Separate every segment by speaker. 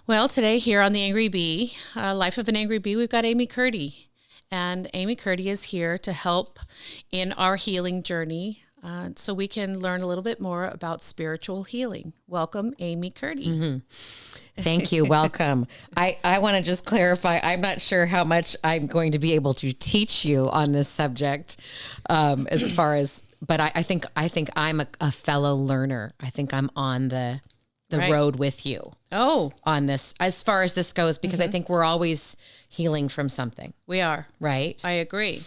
Speaker 1: Well, today here on the Angry Bee, Life of an Angry Bee, we've got Amy Curti. And Amy Curti is here to help in our healing journey so we can learn a little bit more about spiritual healing. Welcome, Amy Curti.
Speaker 2: Thank you. Welcome. I want to just clarify, I'm not sure how much I'm going to be able to teach you on this subject as far as, but I think I'm a fellow learner. I think I'm on the
Speaker 1: Right.
Speaker 2: road with you
Speaker 1: Oh,
Speaker 2: on this, as far as this goes, because I think we're always healing from something,
Speaker 1: we are.
Speaker 2: right?
Speaker 1: I agree.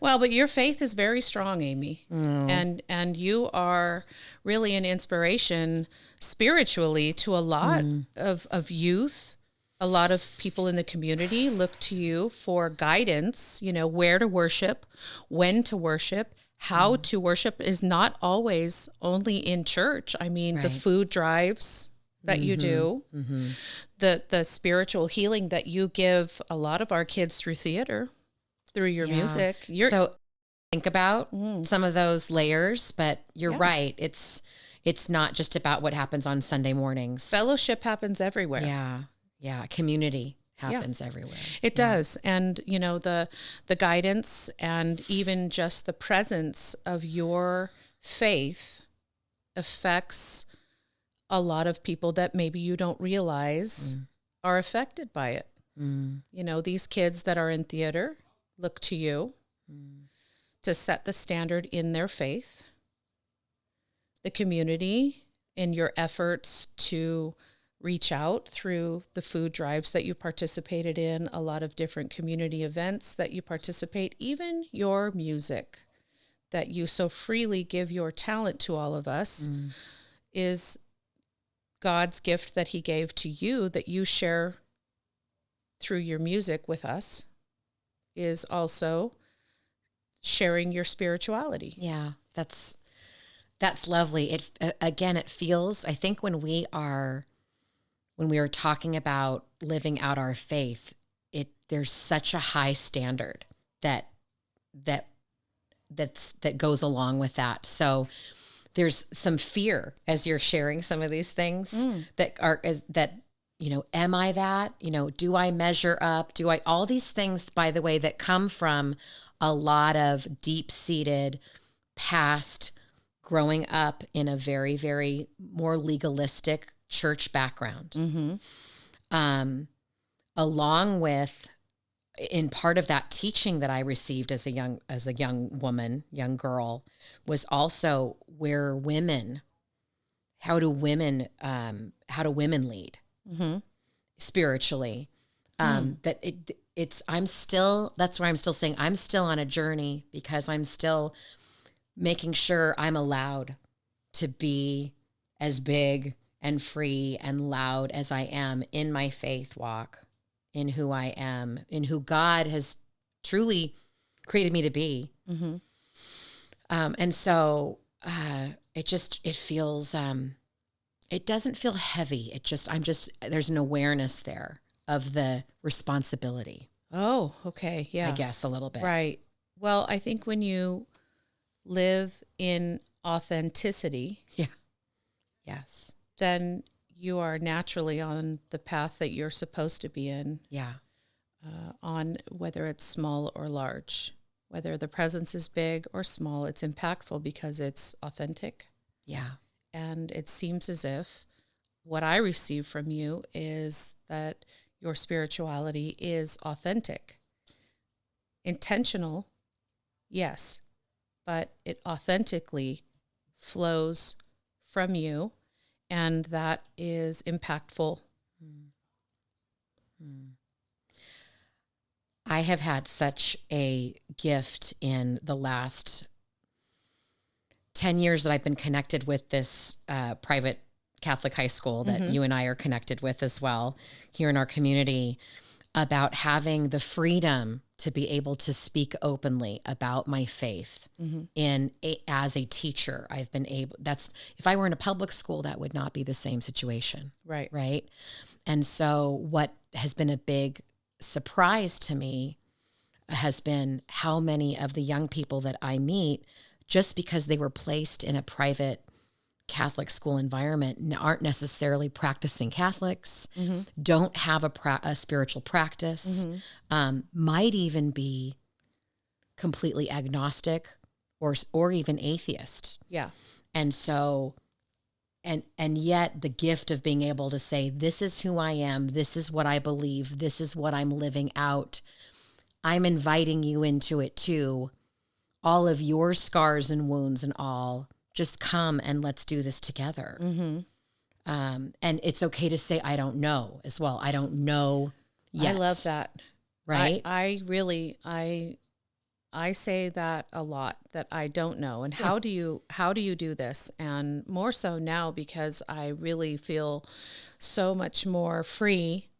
Speaker 1: Well, but your faith is very strong, Amy. And you are really an inspiration spiritually to a lot of youth. A lot of people in the community look to you for guidance, where to worship, when to worship, how to worship is not always only in church. I mean, the
Speaker 2: Right.
Speaker 1: food drives that you do, the spiritual healing that you give a lot of our kids through theater, through your
Speaker 2: Yeah.
Speaker 1: music.
Speaker 2: So think about some of those layers, but you're
Speaker 1: Yeah.
Speaker 2: right. It's not just about what happens on Sunday mornings.
Speaker 1: Fellowship happens everywhere.
Speaker 2: Yeah. Yeah. Community happens everywhere.
Speaker 1: It does. And, the guidance and even just the presence of your faith affects a lot of people that maybe you don't realize are affected by it. These kids that are in theater look to you to set the standard in their faith. The community, in your efforts to reach out through the food drives that you participated in, a lot of different community events that you participate, even your music that you so freely give your talent to all of us, is God's gift that he gave to you that you share through your music with us, is also sharing your spirituality.
Speaker 2: Yeah. That's lovely. It feels, I think when we are talking about living out our faith, there's such a high standard that goes along with that. So there's some fear as you're sharing some of these things am I that, do I measure up? All these things, by the way, that come from a lot of deep-seated past growing up in a very, very more legalistic church background. Along with, in part of that teaching that I received as a young woman, young girl, was also how do women lead spiritually? That's where I'm still saying I'm still on a journey, because I'm still making sure I'm allowed to be as big and free and loud as I am in my faith walk, in who I am, in who God has truly created me to be. And so it feels, it doesn't feel heavy. There's an awareness there of the responsibility.
Speaker 1: Oh, okay. Yeah.
Speaker 2: I guess a little bit.
Speaker 1: Right. Well, I think when you live in authenticity,
Speaker 2: Yeah. Yes.
Speaker 1: then you are naturally on the path that you're supposed to be in,
Speaker 2: Yeah.
Speaker 1: on whether it's small or large, whether the presence is big or small, it's impactful because it's authentic.
Speaker 2: Yeah.
Speaker 1: And it seems as if what I receive from you is that your spirituality is authentic. Intentional, yes, but it authentically flows from you, and that is impactful.
Speaker 2: I have had such a gift in the last 10 years that I've been connected with this private Catholic high school that you and I are connected with as well here in our community, about having the freedom to be able to speak openly about my faith as a teacher. I've been able, if I were in a public school, that would not be the same situation.
Speaker 1: Right.
Speaker 2: Right. And so what has been a big surprise to me has been how many of the young people that I meet, just because they were placed in a private Catholic school environment aren't necessarily practicing Catholics, don't have a spiritual practice, might even be completely agnostic or even atheist.
Speaker 1: Yeah.
Speaker 2: And so, and yet the gift of being able to say, this is who I am, this is what I believe, this is what I'm living out. I'm inviting you into it too. All of your scars and wounds and all, just come and let's do this together. And it's okay to say, I don't know as well. I don't know yet.
Speaker 1: I love that.
Speaker 2: Right?
Speaker 1: I say that a lot, that I don't know. And how do you do this? And more so now, because I really feel so much more free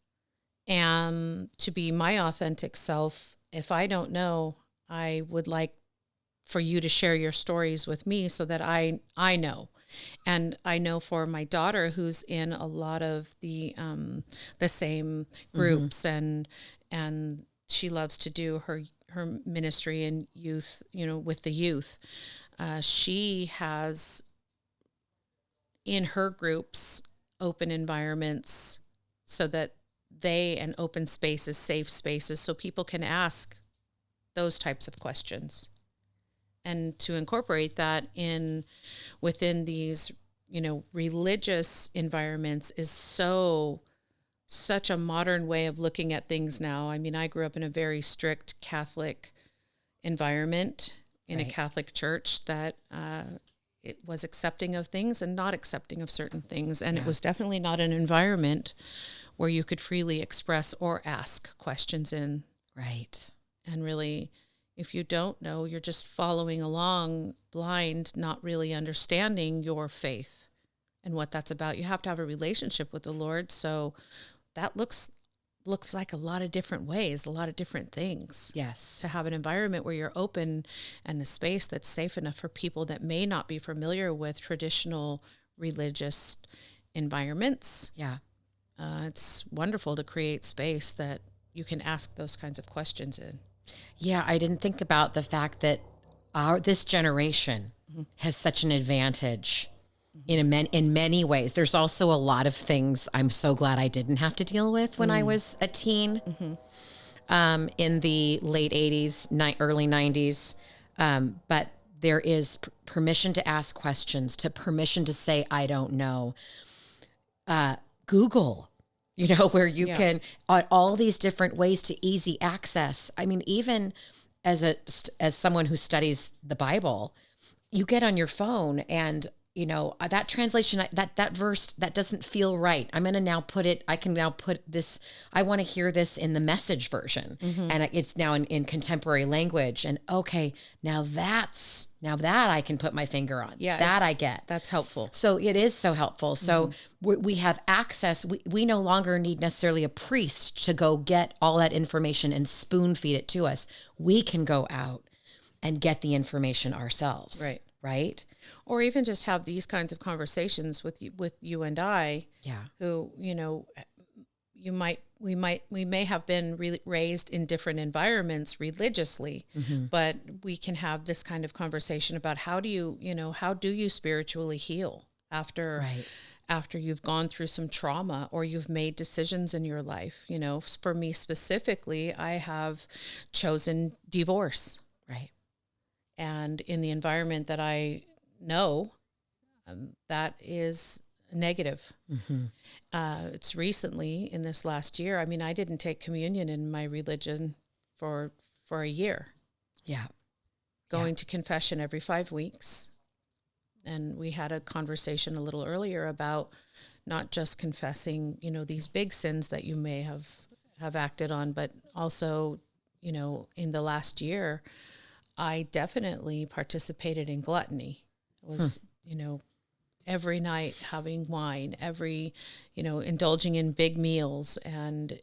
Speaker 1: and to be my authentic self. If I don't know, I would like for you to share your stories with me so that I know. And I know for my daughter, who's in a lot of the same groups, and she loves to do her ministry in youth, with the youth. She has in her groups open environments so that and open spaces, safe spaces, so people can ask those types of questions. And to incorporate that within these, religious environments is such a modern way of looking at things now. I mean, I grew up in a very strict Catholic environment in a Catholic church that it was accepting of things and not accepting of certain things. And it was definitely not an environment where you could freely express or ask questions in.
Speaker 2: Right.
Speaker 1: And really, if you don't know, you're just following along blind, not really understanding your faith and what that's about. You have to have a relationship with the Lord. So that looks like a lot of different ways, a lot of different things.
Speaker 2: Yes.
Speaker 1: To have an environment where you're open and a space that's safe enough for people that may not be familiar with traditional religious environments.
Speaker 2: Yeah.
Speaker 1: It's wonderful to create space that you can ask those kinds of questions in.
Speaker 2: Yeah, I didn't think about the fact that this generation has such an advantage in many ways. There's also a lot of things I'm so glad I didn't have to deal with when I was a teen, in the late 80s, early 90s. But there is permission to ask questions, permission to say, I don't know. Google, where you can, all these different ways to easy access. I mean, even as someone who studies the Bible, you get on your phone and, that translation, that verse, that doesn't feel right. I can now put this, I want to hear this in the Message version. And it's now in contemporary language. And okay, now that I can put my finger on.
Speaker 1: Yeah,
Speaker 2: that I get.
Speaker 1: That's helpful.
Speaker 2: So it is so helpful. So we have access. We no longer need necessarily a priest to go get all that information and spoon feed it to us. We can go out and get the information ourselves. Right.
Speaker 1: Or even just have these kinds of conversations with you and I.
Speaker 2: Yeah.
Speaker 1: Who, we may have been raised in different environments religiously, but we can have this kind of conversation about how do you spiritually heal after you've gone through some trauma or you've made decisions in your life. For me specifically, I have chosen divorce.
Speaker 2: Right.
Speaker 1: And in the environment that I know, that is negative. It's recently, in this last year, I mean, I didn't take communion in my religion for a year.
Speaker 2: Yeah.
Speaker 1: Going to confession every 5 weeks. And we had a conversation a little earlier about not just confessing, these big sins that you may have acted on, but also, in the last year, I definitely participated in gluttony. It was, every night having wine, indulging in big meals and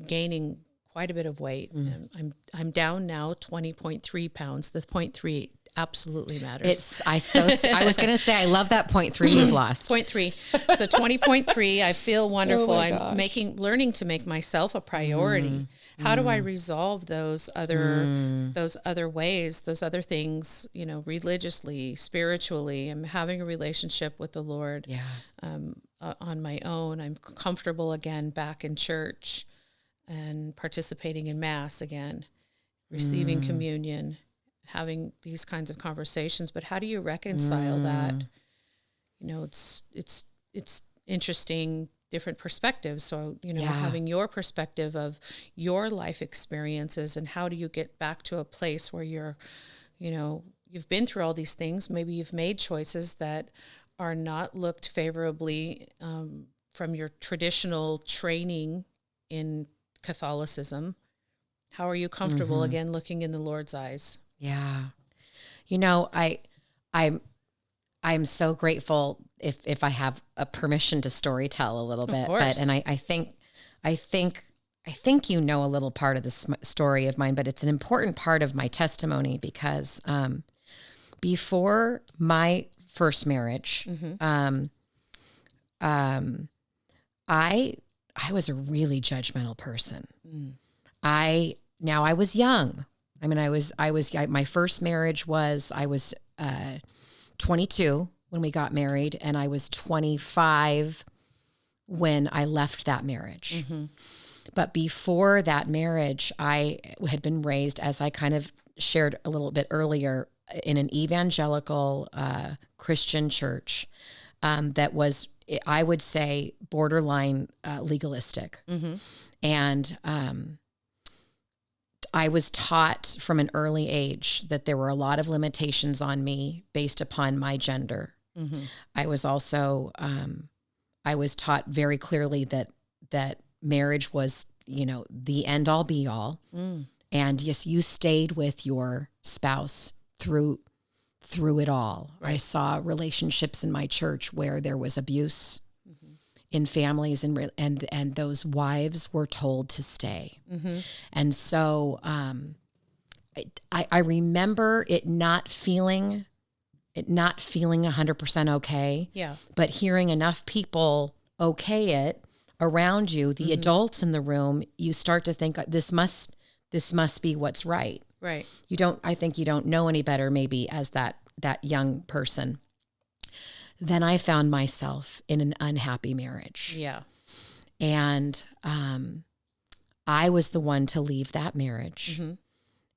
Speaker 1: gaining quite a bit of weight. And I'm down now 20.3 pounds. The 0.3 absolutely matters.
Speaker 2: I was going to say, I love that point 3 you've lost.
Speaker 1: Point 3. So 20.3, I feel wonderful.
Speaker 2: Oh my
Speaker 1: I'm
Speaker 2: gosh.
Speaker 1: learning to make myself a priority. How do I resolve those other ways, those other things, religiously, spiritually? I'm having a relationship with the Lord. On my own. I'm comfortable again back in church and participating in Mass again, receiving communion, having these kinds of conversations. But how do you reconcile that? It's interesting, different perspectives. So, having your perspective of your life experiences, and how do you get back to a place where you're, you've been through all these things. Maybe you've made choices that are not looked favorably from your traditional training in Catholicism. How are you comfortable again looking in the Lord's eyes?
Speaker 2: Yeah. I'm so grateful if I have a permission to storytell a little bit.
Speaker 1: Of course.
Speaker 2: But I think a little part of this story of mine, but it's an important part of my testimony because before my first marriage, I was a really judgmental person. I was young. I mean, my first marriage was, I was 22 when we got married, and I was 25 when I left that marriage. But before that marriage, I had been raised, as I kind of shared a little bit earlier, in an evangelical Christian church that was, I would say, borderline legalistic. And I was taught from an early age that there were a lot of limitations on me based upon my gender. I was also, I was taught very clearly that marriage was, the end all be all. And yes, you stayed with your spouse through it all. Right. I saw relationships in my church where there was abuse in families, and those wives were told to stay. And so I remember it not feeling 100% okay. Yeah. But hearing enough people okay it around you, the adults in the room, you start to think this must be what's right. Right. I think you don't know any better maybe as that young person. Then I found myself in an unhappy marriage. Yeah. And I was the one to leave that marriage.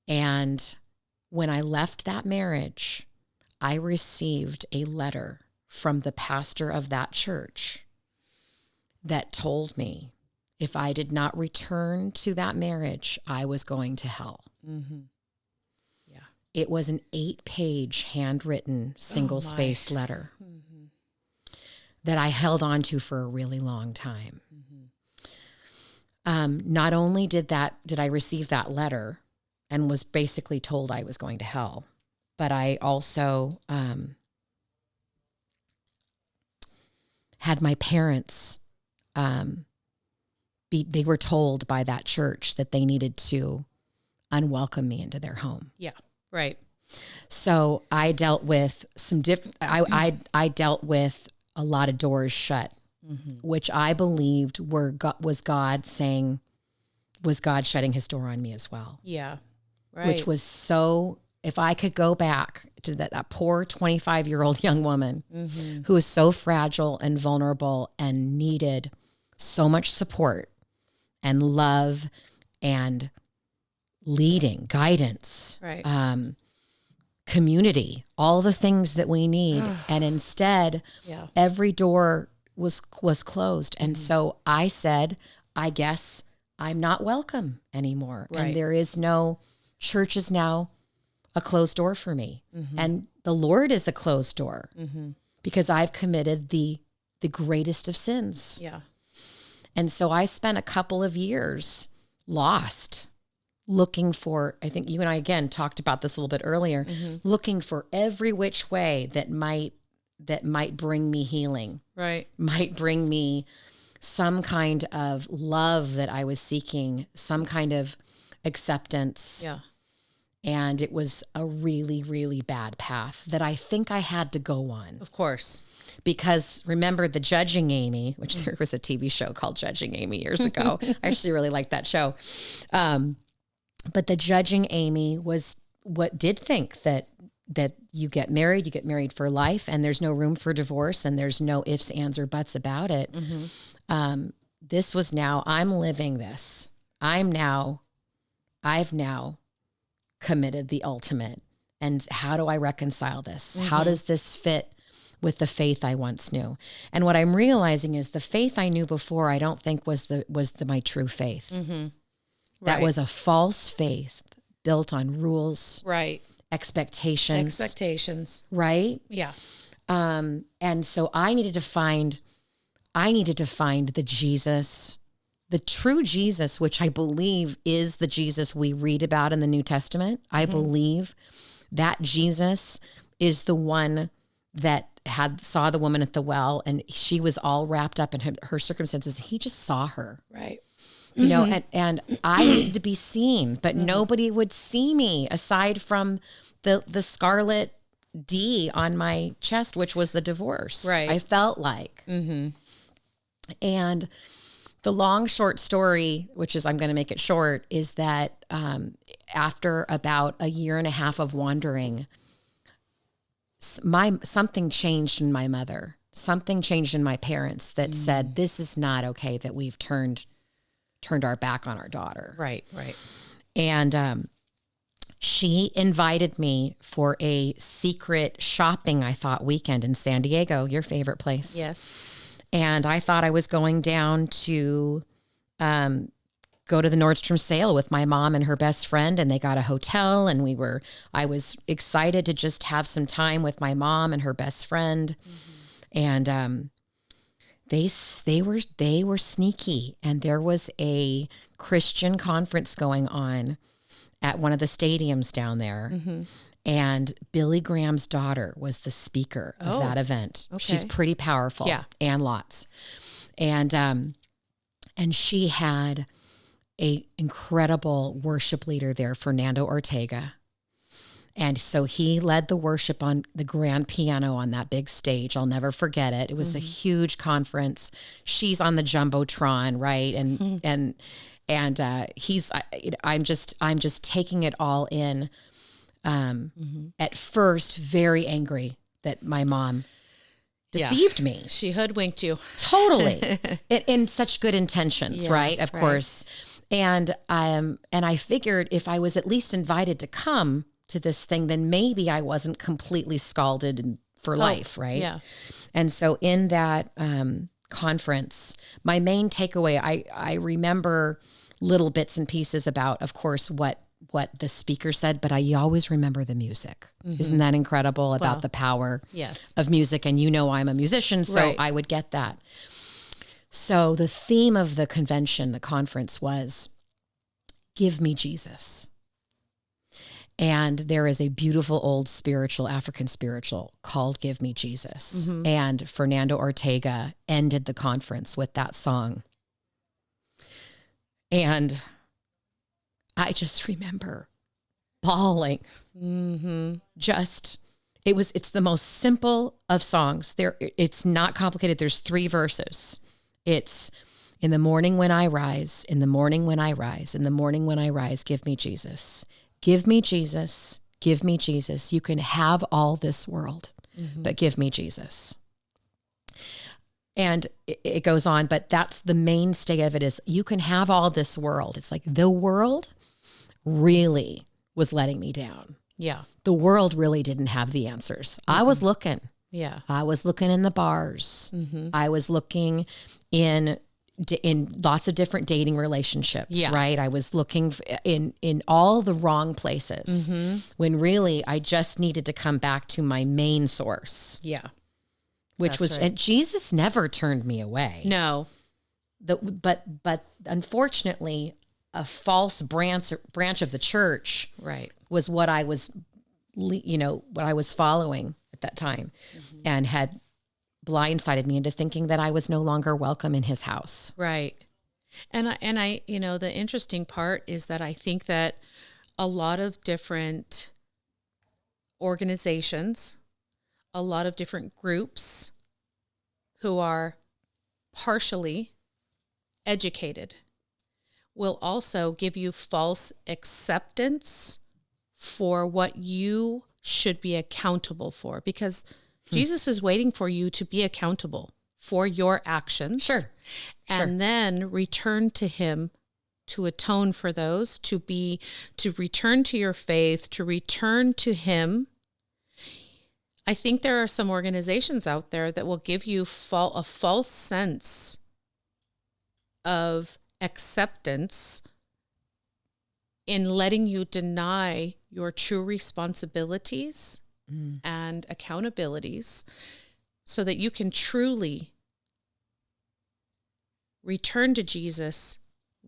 Speaker 2: And when I left that marriage, I received a letter from the pastor of that church that told me if I did not return to that marriage, I was going to hell. Yeah. It was an 8-page handwritten single-spaced letter that I held on to for a really long time. Not only did I receive that letter and was basically told I was going to hell, but I also had my parents, they were told by that church that they needed to unwelcome me into their home. Yeah, right. So I dealt with I dealt with a lot of doors shut, which I believed was God shutting his door on me as well. Yeah, right. Which was so, if I could go back to that poor 25-year-old young woman who was so fragile and vulnerable and needed so much support and love and leading, guidance, right. Community, all the things that we need. And instead, every door was closed. And so I said, I guess I'm not welcome anymore. Right. And there is no, church is now a closed door for me. And the Lord is a closed door because I've committed the greatest of sins. Yeah. And so I spent a couple of years lost, looking for, I think you and I again talked about this a little bit earlier, looking for every which way that might bring me healing, right? Might bring me some kind of love that I was seeking, some kind of acceptance. Yeah. And it was a really, really bad path that I think I had to go on.
Speaker 1: Of course.
Speaker 2: Because remember the Judging Amy, which there was a TV show called Judging Amy years ago. I actually really liked that show. But the Judging Amy was what did think that you get married for life, and there's no room for divorce, and there's no ifs, ands, or buts about it. This was now, I'm living this. I've now committed the ultimate. And how do I reconcile this? How does this fit with the faith I once knew? And what I'm realizing is the faith I knew before, I don't think was my true faith. That was a false faith built on rules,
Speaker 1: right?
Speaker 2: Expectations, right?
Speaker 1: Yeah.
Speaker 2: And so I needed to find the Jesus, the true Jesus, which I believe is the Jesus we read about in the New Testament. I believe that Jesus is the one that saw the woman at the well, and she was all wrapped up in her circumstances. He just saw her.
Speaker 1: Right.
Speaker 2: You know, and I needed to be seen, but nobody would see me aside from the scarlet D on my chest, which was the divorce.
Speaker 1: Right.
Speaker 2: I felt like. And the long, short story, which is, I'm going to make it short, is that after about a year and a half of wandering, something changed in my mother. Something changed in my parents that said, this is not okay that we've turned our back on our daughter.
Speaker 1: Right.
Speaker 2: And she invited me for a secret shopping, I thought, weekend in San Diego, your favorite place.
Speaker 1: Yes.
Speaker 2: And I thought I was going down to go to the Nordstrom sale with my mom and her best friend, and they got a hotel, and I was excited to just have some time with my mom and her best friend. And they were sneaky, and there was a Christian conference going on at one of the stadiums down there. And Billy Graham's daughter was the speaker of that event.
Speaker 1: Okay.
Speaker 2: She's pretty powerful.
Speaker 1: Yeah.
Speaker 2: And lots. And she had a incredible worship leader there, Fernando Ortega. And so he led the worship on the grand piano on that big stage. I'll never forget it. It was a huge conference. She's on the Jumbotron, right? And I'm just taking it all in. At first, very angry that my mom deceived me.
Speaker 1: She hoodwinked you.
Speaker 2: Totally. in such good intentions,
Speaker 1: Yes,
Speaker 2: right? Of
Speaker 1: right.
Speaker 2: course. And I figured if I was at least invited to come to this thing, then maybe I wasn't completely scalded for life, right?
Speaker 1: Yeah.
Speaker 2: And so in that conference, my main takeaway, I remember little bits and pieces about, of course, what the speaker said, but I always remember the music. Isn't that incredible about the power of music? And I'm a musician, so
Speaker 1: Right.
Speaker 2: I would get that. So the theme of the conference was, give me Jesus. And there is a beautiful old African spiritual called Give Me Jesus. And Fernando Ortega ended the conference with that song. And I just remember bawling. It's the most simple of songs. It's not complicated. There's 3 verses. It's, in the morning when I rise, in the morning when I rise, in the morning when I rise, give me Jesus. Give me Jesus. Give me Jesus. You can have all this world, but give me Jesus. And it goes on, but that's the mainstay of it, is you can have all this world. It's like the world really was letting me down.
Speaker 1: Yeah.
Speaker 2: The world really didn't have the answers. I was looking.
Speaker 1: Yeah.
Speaker 2: I was looking in the bars. I was looking in lots of different dating relationships, right? I was looking in all the wrong places when really I just needed to come back to my main source.
Speaker 1: Yeah.
Speaker 2: Which
Speaker 1: That's
Speaker 2: was,
Speaker 1: right.
Speaker 2: and Jesus never turned me away.
Speaker 1: No.
Speaker 2: But unfortunately, a false branch of the church
Speaker 1: Right.
Speaker 2: was what I was, what I was following at that time, and had blindsided me into thinking that I was no longer welcome in his house.
Speaker 1: Right. And I, the interesting part is that I think that a lot of different organizations, a lot of different groups who are partially educated will also give you false acceptance for what you should be accountable for, because Jesus is waiting for you to be accountable for your actions.
Speaker 2: Sure.
Speaker 1: And then return to him to atone for those, to return to your faith, to return to him. I think there are some organizations out there that will give you a false sense of acceptance in letting you deny your true responsibilities and accountabilities so that you can truly return to Jesus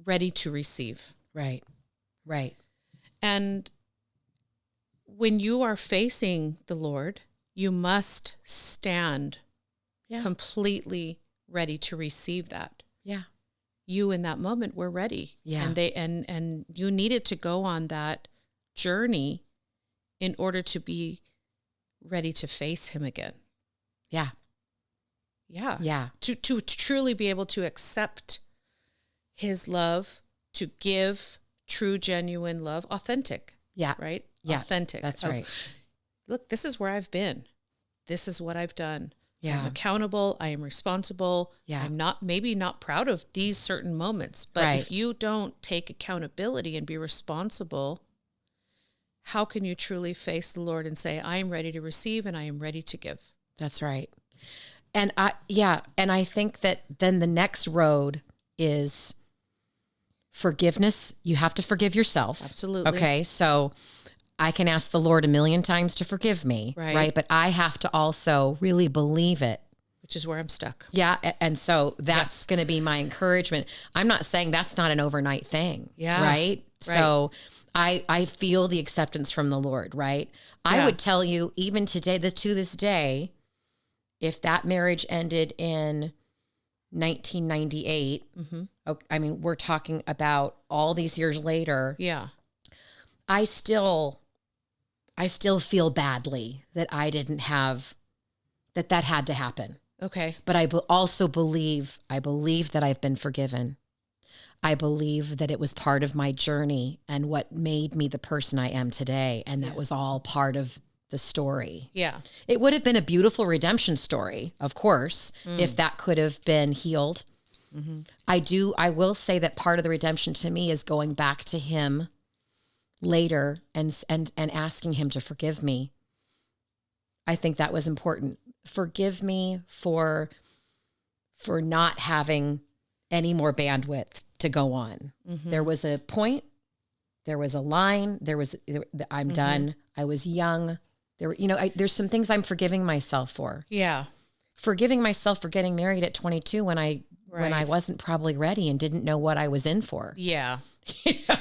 Speaker 1: ready to receive.
Speaker 2: Right. Right.
Speaker 1: And when you are facing the Lord, you must stand completely ready to receive that.
Speaker 2: Yeah.
Speaker 1: You in that moment were ready.
Speaker 2: Yeah.
Speaker 1: And you needed to go on that journey in order to be ready to face him again.
Speaker 2: Yeah.
Speaker 1: Yeah.
Speaker 2: Yeah.
Speaker 1: To truly be able to accept his love, to give true, genuine love, authentic.
Speaker 2: Yeah.
Speaker 1: Right?
Speaker 2: Yeah.
Speaker 1: Authentic.
Speaker 2: That's right.
Speaker 1: Look, this is where I've been. This is what I've done.
Speaker 2: Yeah.
Speaker 1: I'm accountable. I am responsible.
Speaker 2: Yeah.
Speaker 1: I'm maybe not proud of these certain moments, but if you don't take accountability and be responsible, how can you truly face the Lord and say, I am ready to receive and I am ready to give?
Speaker 2: That's right. And I think that then the next road is forgiveness. You have to forgive yourself.
Speaker 1: Absolutely.
Speaker 2: Okay. So I can ask the Lord a million times to forgive me, right? But I have to also really believe it.
Speaker 1: Which is where I'm stuck.
Speaker 2: Yeah. And so that's going to be my encouragement. I'm not saying that's not an overnight thing.
Speaker 1: Yeah.
Speaker 2: Right. So I feel the acceptance from the Lord, right? I would tell you even today, to this day, if that marriage ended in 1998, I mean, we're talking about all these years later.
Speaker 1: Yeah.
Speaker 2: I still feel badly that I didn't have, that had to happen.
Speaker 1: Okay.
Speaker 2: But I also believe that I've been forgiven. I believe that it was part of my journey and what made me the person I am today. And that was all part of the story.
Speaker 1: Yeah.
Speaker 2: It would have been a beautiful redemption story, of course, if that could have been healed. I will say that part of the redemption to me is going back to him later and asking him to forgive me. I think that was important. Forgive me for not having any more bandwidth to go on. There was a point, there was a line, I'm done. I was young. There's some things I'm forgiving myself for.
Speaker 1: Yeah.
Speaker 2: Forgiving myself for getting married at 22 when I wasn't probably ready and didn't know what I was in for.
Speaker 1: Yeah.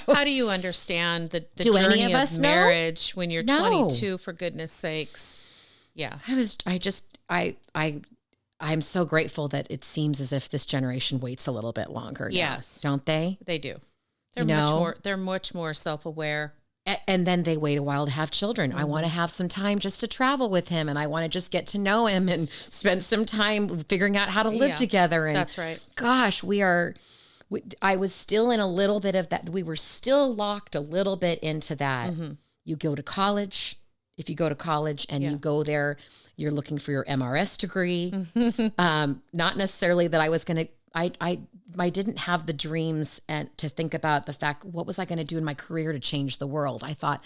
Speaker 1: How do you understand the
Speaker 2: Do
Speaker 1: journey
Speaker 2: any of us
Speaker 1: marriage when you're
Speaker 2: No.
Speaker 1: 22, for goodness sakes? Yeah.
Speaker 2: I'm so grateful that it seems as if this generation waits a little bit longer now.
Speaker 1: Yes.
Speaker 2: Don't they?
Speaker 1: They do. They're much more self-aware.
Speaker 2: And then they wait a while to have children. I want to have some time just to travel with him, and I want to just get to know him and spend some time figuring out how to live together. And
Speaker 1: that's right.
Speaker 2: Gosh, I was still in a little bit of that. We were still locked a little bit into that. You go to college. If you go to college and you go there, you're looking for your MRS degree. Not necessarily that I was going to, I didn't have the dreams and to think about the fact, what was I going to do in my career to change the world? I thought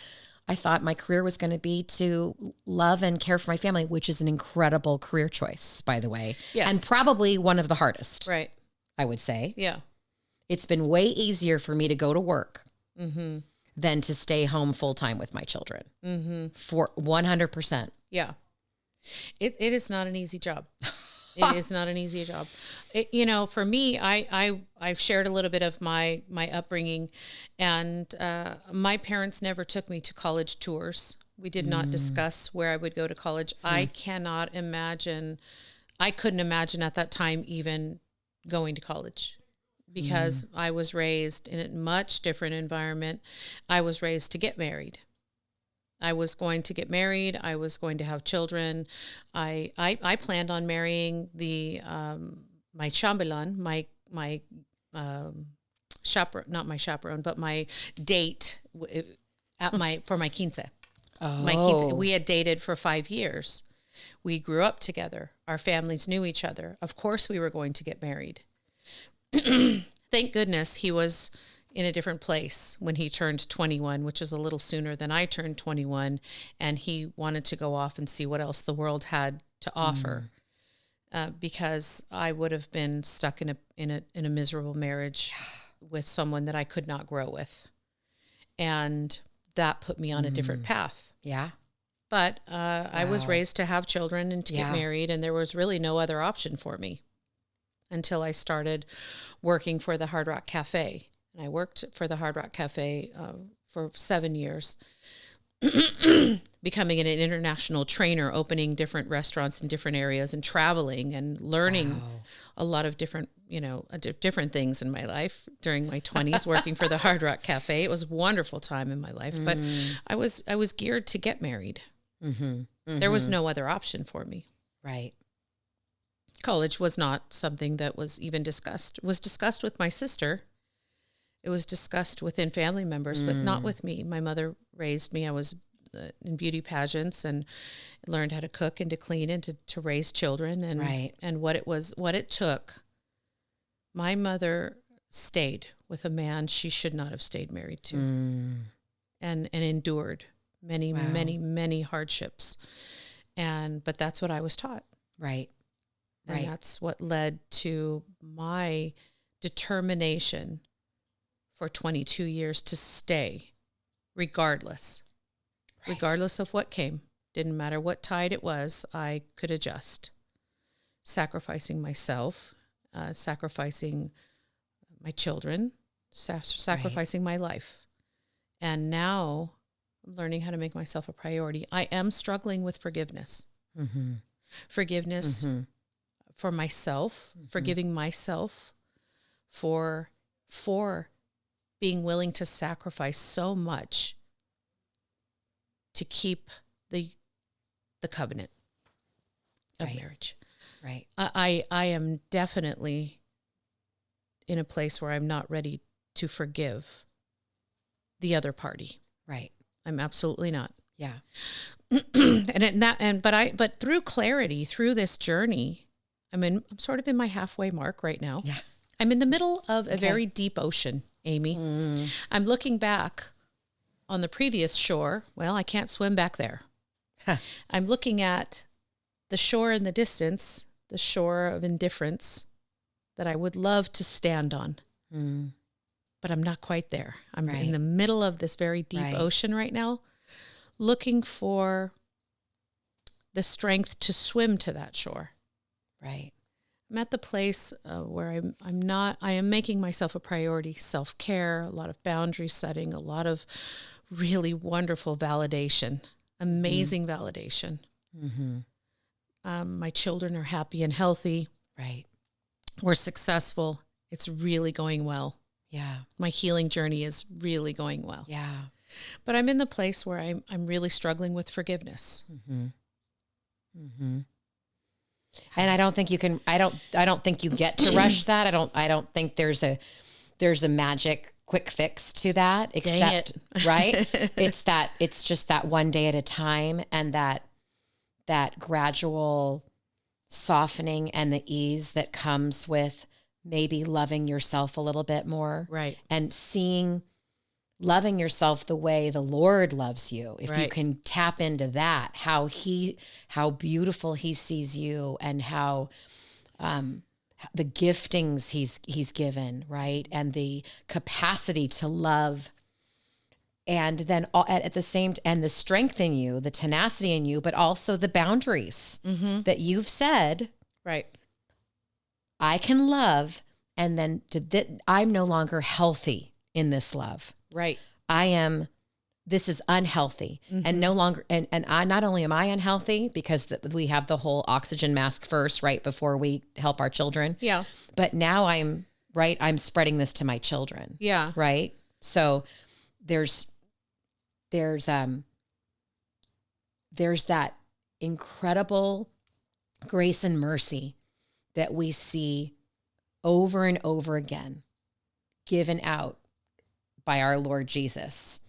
Speaker 2: my career was going to be to love and care for my family, which is an incredible career choice, by the way.
Speaker 1: Yes.
Speaker 2: And probably one of the hardest,
Speaker 1: Right.
Speaker 2: I would say.
Speaker 1: Yeah.
Speaker 2: It's been way easier for me to go to work than to stay home full time with my children. For 100%.
Speaker 1: Yeah. It is not an easy job. It is not an easy job. For me, I've shared a little bit of my upbringing, and my parents never took me to college tours. We did not discuss where I would go to college. I cannot imagine. I couldn't imagine at that time even going to college. because I was raised in a much different environment. I was raised to get married. I was going to get married. I was going to have children. I planned on marrying the my chambellan, my chaperone, not my chaperone, but my date for my quince. My quince. We had dated for 5 years. We grew up together. Our families knew each other. Of course, we were going to get married. Thank goodness he was in a different place when he turned 21, which is a little sooner than I turned 21. And he wanted to go off and see what else the world had to offer. Because I would have been stuck in a miserable marriage with someone that I could not grow with. And that put me on a different path.
Speaker 2: Yeah.
Speaker 1: But I was raised to have children and to get married, and there was really no other option for me until I started working for the Hard Rock Cafe. And I worked for the Hard Rock Cafe for 7 years, becoming an international trainer, opening different restaurants in different areas and traveling and learning a lot of different, different things in my life during my 20s, working for the Hard Rock Cafe. It was a wonderful time in my life, but I was geared to get married. There was no other option for me.
Speaker 2: Right.
Speaker 1: College was not something that was even discussed. It was discussed with my sister. It was discussed within family members, but not with me. My mother raised me. I was in beauty pageants and learned how to cook and to clean and to raise children and what it took. My mother stayed with a man she should not have stayed married to and endured many hardships. But that's what I was taught.
Speaker 2: Right.
Speaker 1: And that's what led to my determination for 22 years to stay, regardless of what came. Didn't matter what tide it was, I could adjust. Sacrificing myself, sacrificing my children, sacrificing my life. And now I'm learning how to make myself a priority. I am struggling with forgiveness. Forgiveness for myself, forgiving myself for being willing to sacrifice so much to keep the covenant of marriage.
Speaker 2: Right.
Speaker 1: I am definitely in a place where I'm not ready to forgive the other party.
Speaker 2: Right.
Speaker 1: I'm absolutely not.
Speaker 2: Yeah.
Speaker 1: But through clarity, through this journey, I'm sort of in my halfway mark right now.
Speaker 2: Yeah.
Speaker 1: I'm in the middle of a very deep ocean, Amy. I'm looking back on the previous shore. Well, I can't swim back there. I'm looking at the shore in the distance, the shore of indifference that I would love to stand on. But I'm not quite there. I'm in the middle of this very deep ocean right now, looking for the strength to swim to that shore.
Speaker 2: Right.
Speaker 1: I'm at the place where I am making myself a priority, self-care, a lot of boundary setting, a lot of really wonderful validation, amazing validation. My children are happy and healthy.
Speaker 2: Right.
Speaker 1: We're successful. It's really going well.
Speaker 2: Yeah.
Speaker 1: My healing journey is really going well.
Speaker 2: Yeah.
Speaker 1: But I'm in the place where I'm really struggling with forgiveness.
Speaker 2: And I don't think you can. I don't think you get to rush that. I don't think there's a magic quick fix to that. Except, right? It's just that one day at a time, and that gradual softening and the ease that comes with maybe loving yourself a little bit more,
Speaker 1: right?
Speaker 2: And loving yourself the way the Lord loves you. If you can tap into that, how beautiful he sees you, and how the giftings he's given, right? And the capacity to love, and then at the same, and the strength in you, the tenacity in you, but also the boundaries that you've said,
Speaker 1: right?
Speaker 2: I can love, and then I'm no longer healthy in this love.
Speaker 1: Right.
Speaker 2: This is unhealthy, and no longer, and I, not only am I unhealthy because we have the whole oxygen mask first, right, before we help our children.
Speaker 1: Yeah.
Speaker 2: But now I'm right? I'm spreading this to my children.
Speaker 1: Yeah.
Speaker 2: Right. So there's that incredible grace and mercy that we see over and over again given out by our Lord Jesus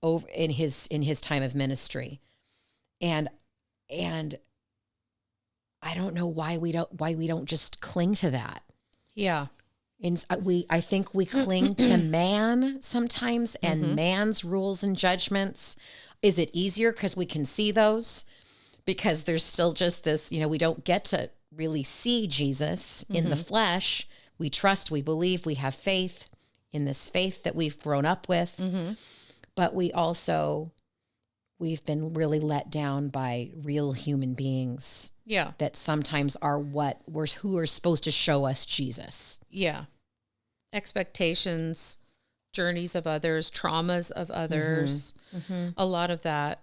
Speaker 2: over in his time of ministry. And I don't know why we don't just cling to that.
Speaker 1: Yeah.
Speaker 2: And I think we cling to man sometimes and
Speaker 1: Mm-hmm.
Speaker 2: man's rules and judgments. Is it easier because we can see those? Because there's still just this, we don't get to really see Jesus in the flesh. We trust, we believe, we have faith in this faith that we've grown up with.
Speaker 1: Mm-hmm.
Speaker 2: But we've been really let down by real human beings.
Speaker 1: Yeah.
Speaker 2: That sometimes are who are supposed to show us Jesus.
Speaker 1: Yeah. Expectations, journeys of others, traumas of others.
Speaker 2: Mm-hmm.
Speaker 1: A lot of that,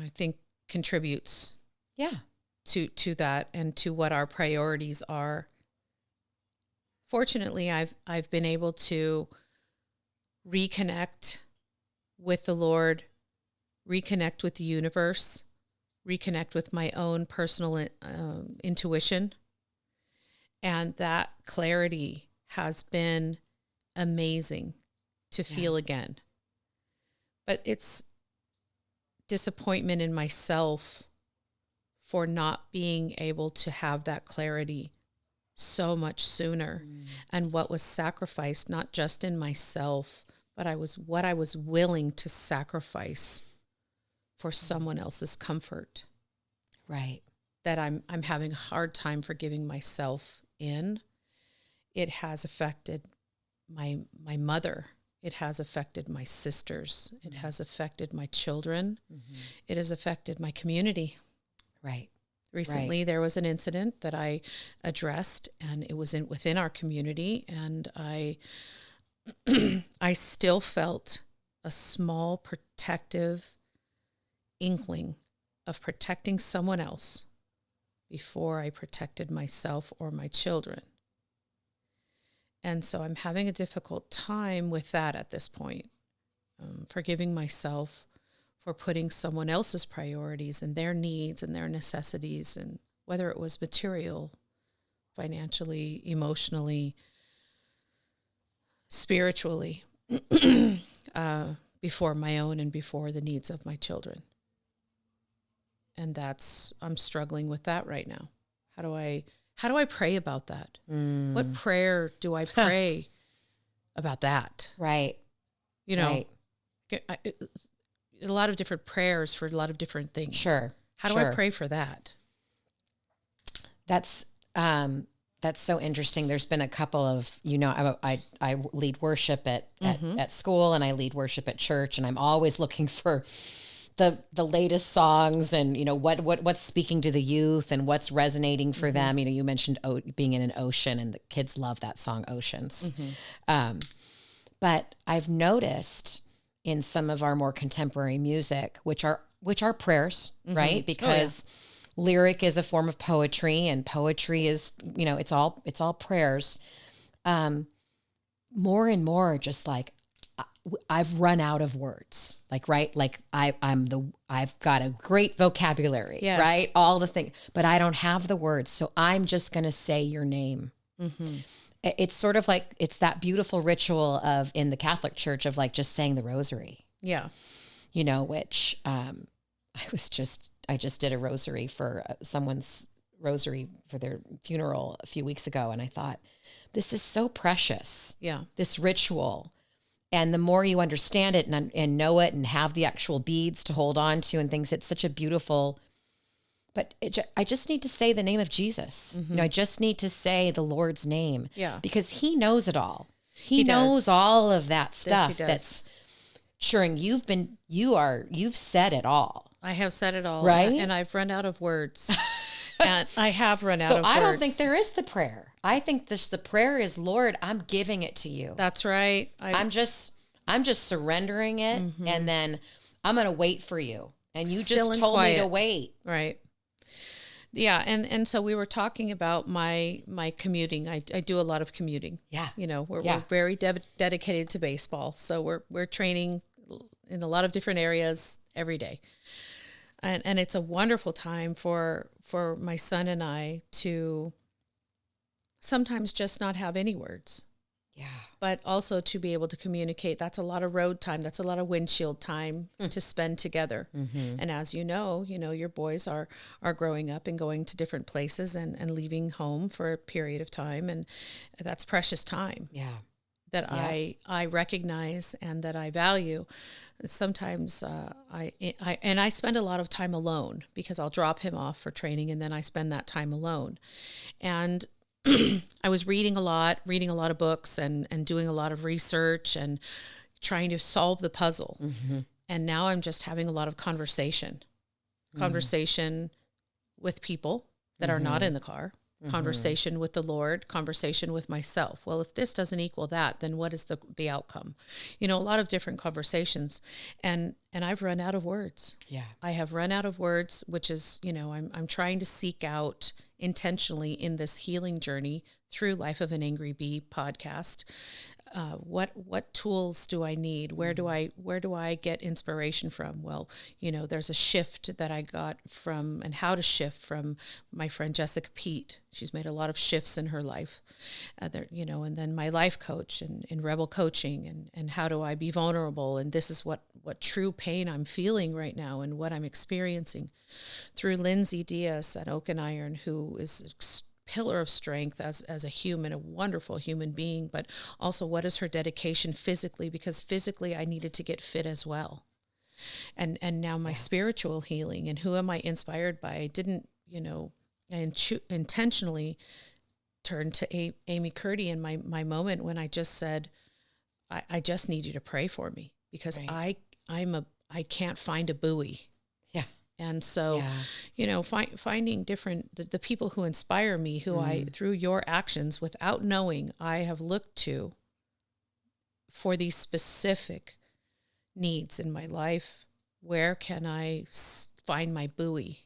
Speaker 1: I think, contributes
Speaker 2: Yeah.
Speaker 1: to that and to what our priorities are. Fortunately, I've been able to reconnect with the Lord, reconnect with the universe, reconnect with my own personal intuition. And that clarity has been amazing to feel again. But it's disappointment in myself for not being able to have that clarity so much sooner, and what was sacrificed, not just in myself, but what I was willing to sacrifice for someone else's comfort.
Speaker 2: Right.
Speaker 1: That I'm having a hard time forgiving myself in. It has affected my mother. It has affected my sisters. It has affected my children. Mm-hmm. It has affected my community.
Speaker 2: Right.
Speaker 1: Recently, there was an incident that I addressed, and it was within our community, and I still felt a small protective inkling of protecting someone else before I protected myself or my children. And so I'm having a difficult time with that at this point, forgiving myself for putting someone else's priorities and their needs and their necessities, and whether it was material, financially, emotionally, spiritually, before my own and before the needs of my children. And I'm struggling with that right now. How do I pray about that? What prayer do I pray about that?
Speaker 2: Right.
Speaker 1: Right. A lot of different prayers for a lot of different things.
Speaker 2: Sure.
Speaker 1: How do I pray for that?
Speaker 2: That's so interesting. There's been a couple of, I lead worship at school, and I lead worship at church, and I'm always looking for the latest songs and, what's speaking to the youth and what's resonating for them. You mentioned being in an ocean, and the kids love that song, Oceans. But I've noticed in some of our more contemporary music, which are prayers, right? Because lyric is a form of poetry, and poetry is, it's all prayers. More and more, just like I've run out of words, right? Like I've got a great vocabulary,
Speaker 1: yes.
Speaker 2: right? All the things, but I don't have the words. So I'm just going to say your name. Mm-hmm. It's sort of like, it's that beautiful ritual in the Catholic Church of just saying the rosary.
Speaker 1: Yeah.
Speaker 2: Which, I just did a rosary for someone's rosary for their funeral a few weeks ago. And I thought, this is so precious.
Speaker 1: Yeah.
Speaker 2: This ritual. And the more you understand it and know it and have the actual beads to hold on to and things, it's such a beautiful, but I just need to say the name of Jesus. I just need to say the Lord's name.
Speaker 1: Yeah.
Speaker 2: Because he knows it all. He
Speaker 1: does.
Speaker 2: knows all of that stuff.
Speaker 1: Yes, he does.
Speaker 2: That's Turing, you've said it all.
Speaker 1: I have said it all.
Speaker 2: Right?
Speaker 1: And I've run out of words. And I have run out of words.
Speaker 2: So I don't think there is the prayer. I think the prayer is, Lord, I'm giving it to you.
Speaker 1: That's right.
Speaker 2: I'm just surrendering it, and then I'm going to wait for you. And you
Speaker 1: Still
Speaker 2: just
Speaker 1: and
Speaker 2: told
Speaker 1: quiet.
Speaker 2: me to wait.
Speaker 1: Right. Yeah, and so we were talking about my commuting. I do a lot of commuting.
Speaker 2: Yeah.
Speaker 1: We're very dedicated to baseball, so we're training in a lot of different areas every day, and it's a wonderful time for my son and I to sometimes just not have any words.
Speaker 2: Yeah.
Speaker 1: But also to be able to communicate. That's a lot of road time. That's a lot of windshield time to spend together.
Speaker 2: Mm-hmm.
Speaker 1: And as you know, your boys are growing up and going to different places and leaving home for a period of time. And that's precious time.
Speaker 2: Yeah.
Speaker 1: That I recognize and that I value. Sometimes I spend a lot of time alone because I'll drop him off for training and then I spend that time alone. And I was reading a lot of books and doing a lot of research and trying to solve the puzzle.
Speaker 2: Mm-hmm.
Speaker 1: And now I'm just having a lot of conversation with people that are not in the car, conversation with the Lord, conversation with myself. Well, if this doesn't equal that, then what is the outcome? A lot of different conversations, and I've run out of words.
Speaker 2: Yeah.
Speaker 1: I have run out of words, which is, I'm trying to seek out intentionally in this healing journey through Life of an Angry Bee podcast. What tools do I need? Where do I get inspiration from? Well, there's a shift that I got from, and how to shift from, my friend Jessica Pete. She's made a lot of shifts in her life, and then my life coach and Rebel Coaching and how do I be vulnerable? And this is what true pain I'm feeling right now and what I'm experiencing through Lindsay Diaz at Oak and Iron, who is pillar of strength as a human, a wonderful human being, but also what is her dedication physically, because physically I needed to get fit as well. And now my spiritual healing and who am I inspired by? I didn't, I intentionally turned to Amy Curti in my moment when I just said, I just need you to pray for me because I can't find a buoy.
Speaker 2: Yeah.
Speaker 1: And so, finding different, the people who inspire me, who I, through your actions, without knowing, I have looked to for these specific needs in my life. Where can I find my buoy?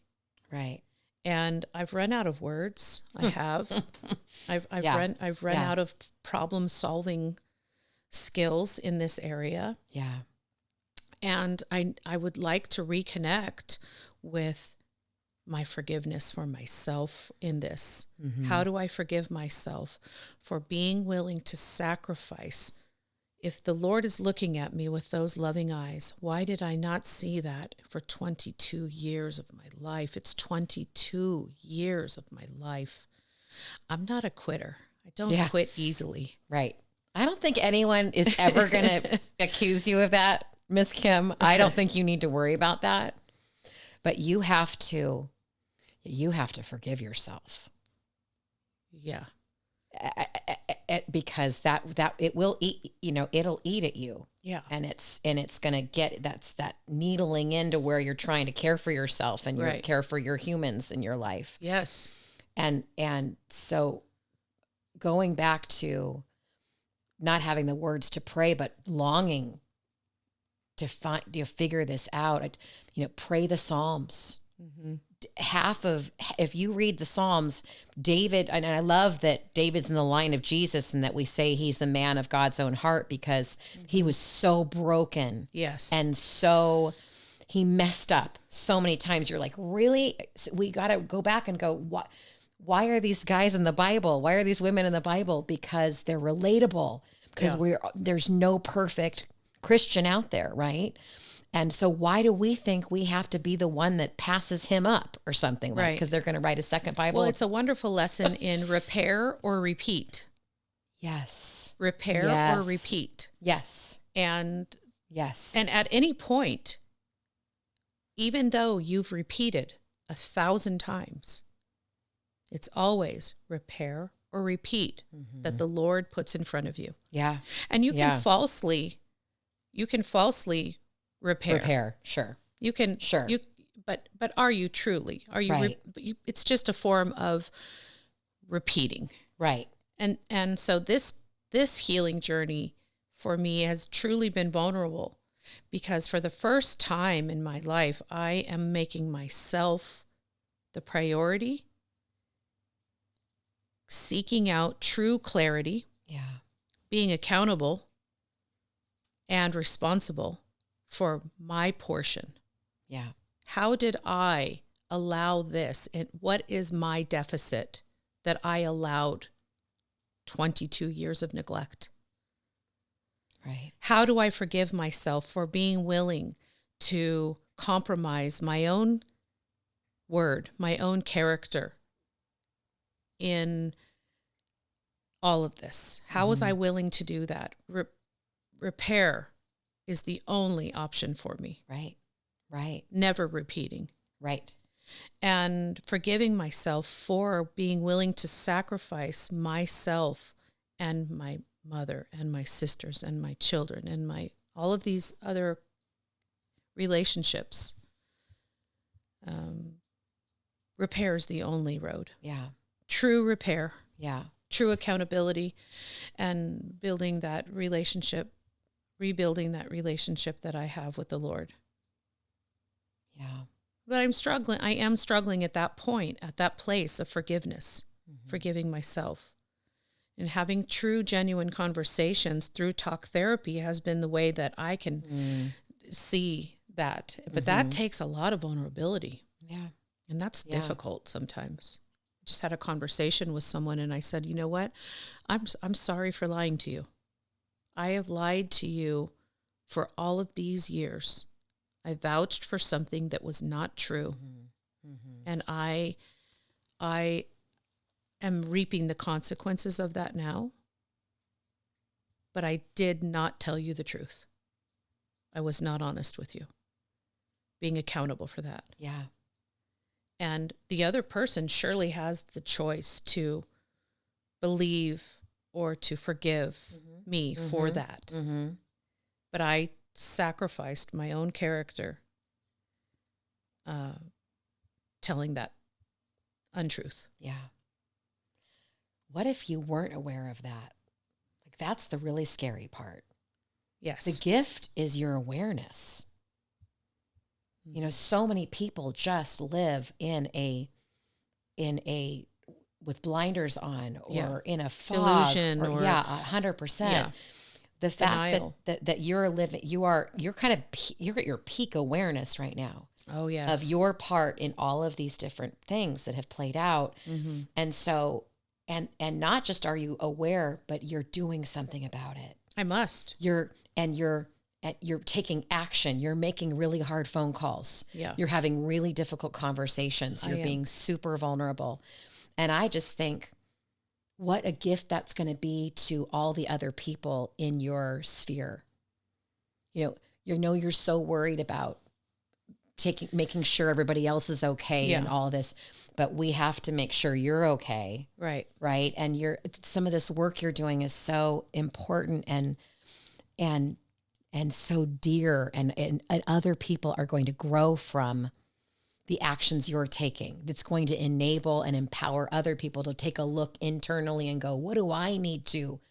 Speaker 2: Right.
Speaker 1: And I've run out of words. I have. I've run out of problem solving skills in this area.
Speaker 2: Yeah.
Speaker 1: And I would like to reconnect with my forgiveness for myself in this. Mm-hmm. How do I forgive myself for being willing to sacrifice? If the Lord is looking at me with those loving eyes, why did I not see that for 22 years of my life? It's 22 years of my life. I'm not a quitter. I don't quit easily.
Speaker 2: Right. I don't think anyone is ever going to accuse you of that, Miss Kim. I don't think you need to worry about that. But you have to forgive yourself.
Speaker 1: Yeah.
Speaker 2: Because that it will eat, it'll eat at you.
Speaker 1: Yeah.
Speaker 2: And it's going to get, that's that needling into where you're trying to care for yourself and you care for your humans in your life.
Speaker 1: Yes.
Speaker 2: And so going back to not having the words to pray, but longing to figure this out, pray the Psalms. Mm-hmm. If you read the Psalms, David, and I love that David's in the line of Jesus and that we say he's the man of God's own heart because he was so broken.
Speaker 1: Yes.
Speaker 2: And so he messed up so many times. You're like, really? We got to go back and go, what? Why are these guys in the Bible? Why are these women in the Bible? Because they're relatable. Because there's no perfect Christian out there, right? And so why do we think we have to be the one that passes him up or something? Like, because they're going to write a second Bible?
Speaker 1: Well, it's a wonderful lesson in repair or repeat.
Speaker 2: Yes.
Speaker 1: Repair or repeat.
Speaker 2: Yes.
Speaker 1: And
Speaker 2: yes.
Speaker 1: And at any point, even though you've repeated 1,000 times, it's always repair or repeat that the Lord puts in front of you.
Speaker 2: Yeah.
Speaker 1: And you can falsely repair.
Speaker 2: Sure.
Speaker 1: You can,
Speaker 2: sure.
Speaker 1: But are you truly? Are you?
Speaker 2: Right.
Speaker 1: It's just a form of repeating.
Speaker 2: Right.
Speaker 1: And so this healing journey for me has truly been vulnerable because for the first time in my life, I am making myself the priority, seeking out true clarity,
Speaker 2: Yeah.
Speaker 1: being accountable and responsible for my portion.
Speaker 2: Yeah.
Speaker 1: How did I allow this? And what is my deficit that I allowed 22 years of neglect?
Speaker 2: Right.
Speaker 1: How do I forgive myself for being willing to compromise my own word, my own character in all of this? How was I willing to do that? Repair is the only option for me.
Speaker 2: Right. Right.
Speaker 1: Never repeating.
Speaker 2: Right.
Speaker 1: And forgiving myself for being willing to sacrifice myself and my mother and my sisters and my children and my all of these other relationships. Repair is the only road.
Speaker 2: Yeah.
Speaker 1: True repair,
Speaker 2: Yeah.
Speaker 1: true accountability, and building that relationship, rebuilding that relationship that I have with the Lord.
Speaker 2: Yeah.
Speaker 1: But I am struggling at that point, at that place of forgiveness, forgiving myself. And having true, genuine conversations through talk therapy has been the way that I can see that. But that takes a lot of vulnerability.
Speaker 2: Yeah.
Speaker 1: And that's difficult sometimes. I just had a conversation with someone and I said, you know what? I'm sorry for lying to you. I have lied to you for all of these years. I vouched for something that was not true. And I am reaping the consequences of that now. But I did not tell you the truth. I was not honest with you. Being accountable for that.
Speaker 2: Yeah.
Speaker 1: And the other person surely has the choice to believe or to forgive me for that. But I sacrificed my own character telling that untruth.
Speaker 2: Yeah. What if you weren't aware of that? Like, that's the really scary part.
Speaker 1: Yes.
Speaker 2: The gift is your awareness. You know, so many people just live in a with blinders on, or in a fog,
Speaker 1: delusion, or
Speaker 2: 100%.
Speaker 1: Yeah.
Speaker 2: The fact
Speaker 1: Denial.
Speaker 2: that you're living, you're at your peak awareness right now.
Speaker 1: Oh, yes.
Speaker 2: Of your part in all of these different things that have played out. And so, and not just are you aware, but you're doing something about it.
Speaker 1: I must.
Speaker 2: You're taking action. You're making really hard phone calls.
Speaker 1: Yeah.
Speaker 2: You're having really difficult conversations. You're being super vulnerable. And I just think, what a gift that's going to be to all the other people in your sphere. You know, you're so worried about making sure everybody else is okay and all of this, but we have to make sure you're okay.
Speaker 1: Right.
Speaker 2: Right. And some of this work you're doing is so important and so dear, and other people are going to grow from the actions you're taking. That's going to enable and empower other people to take a look internally and go, who do I need to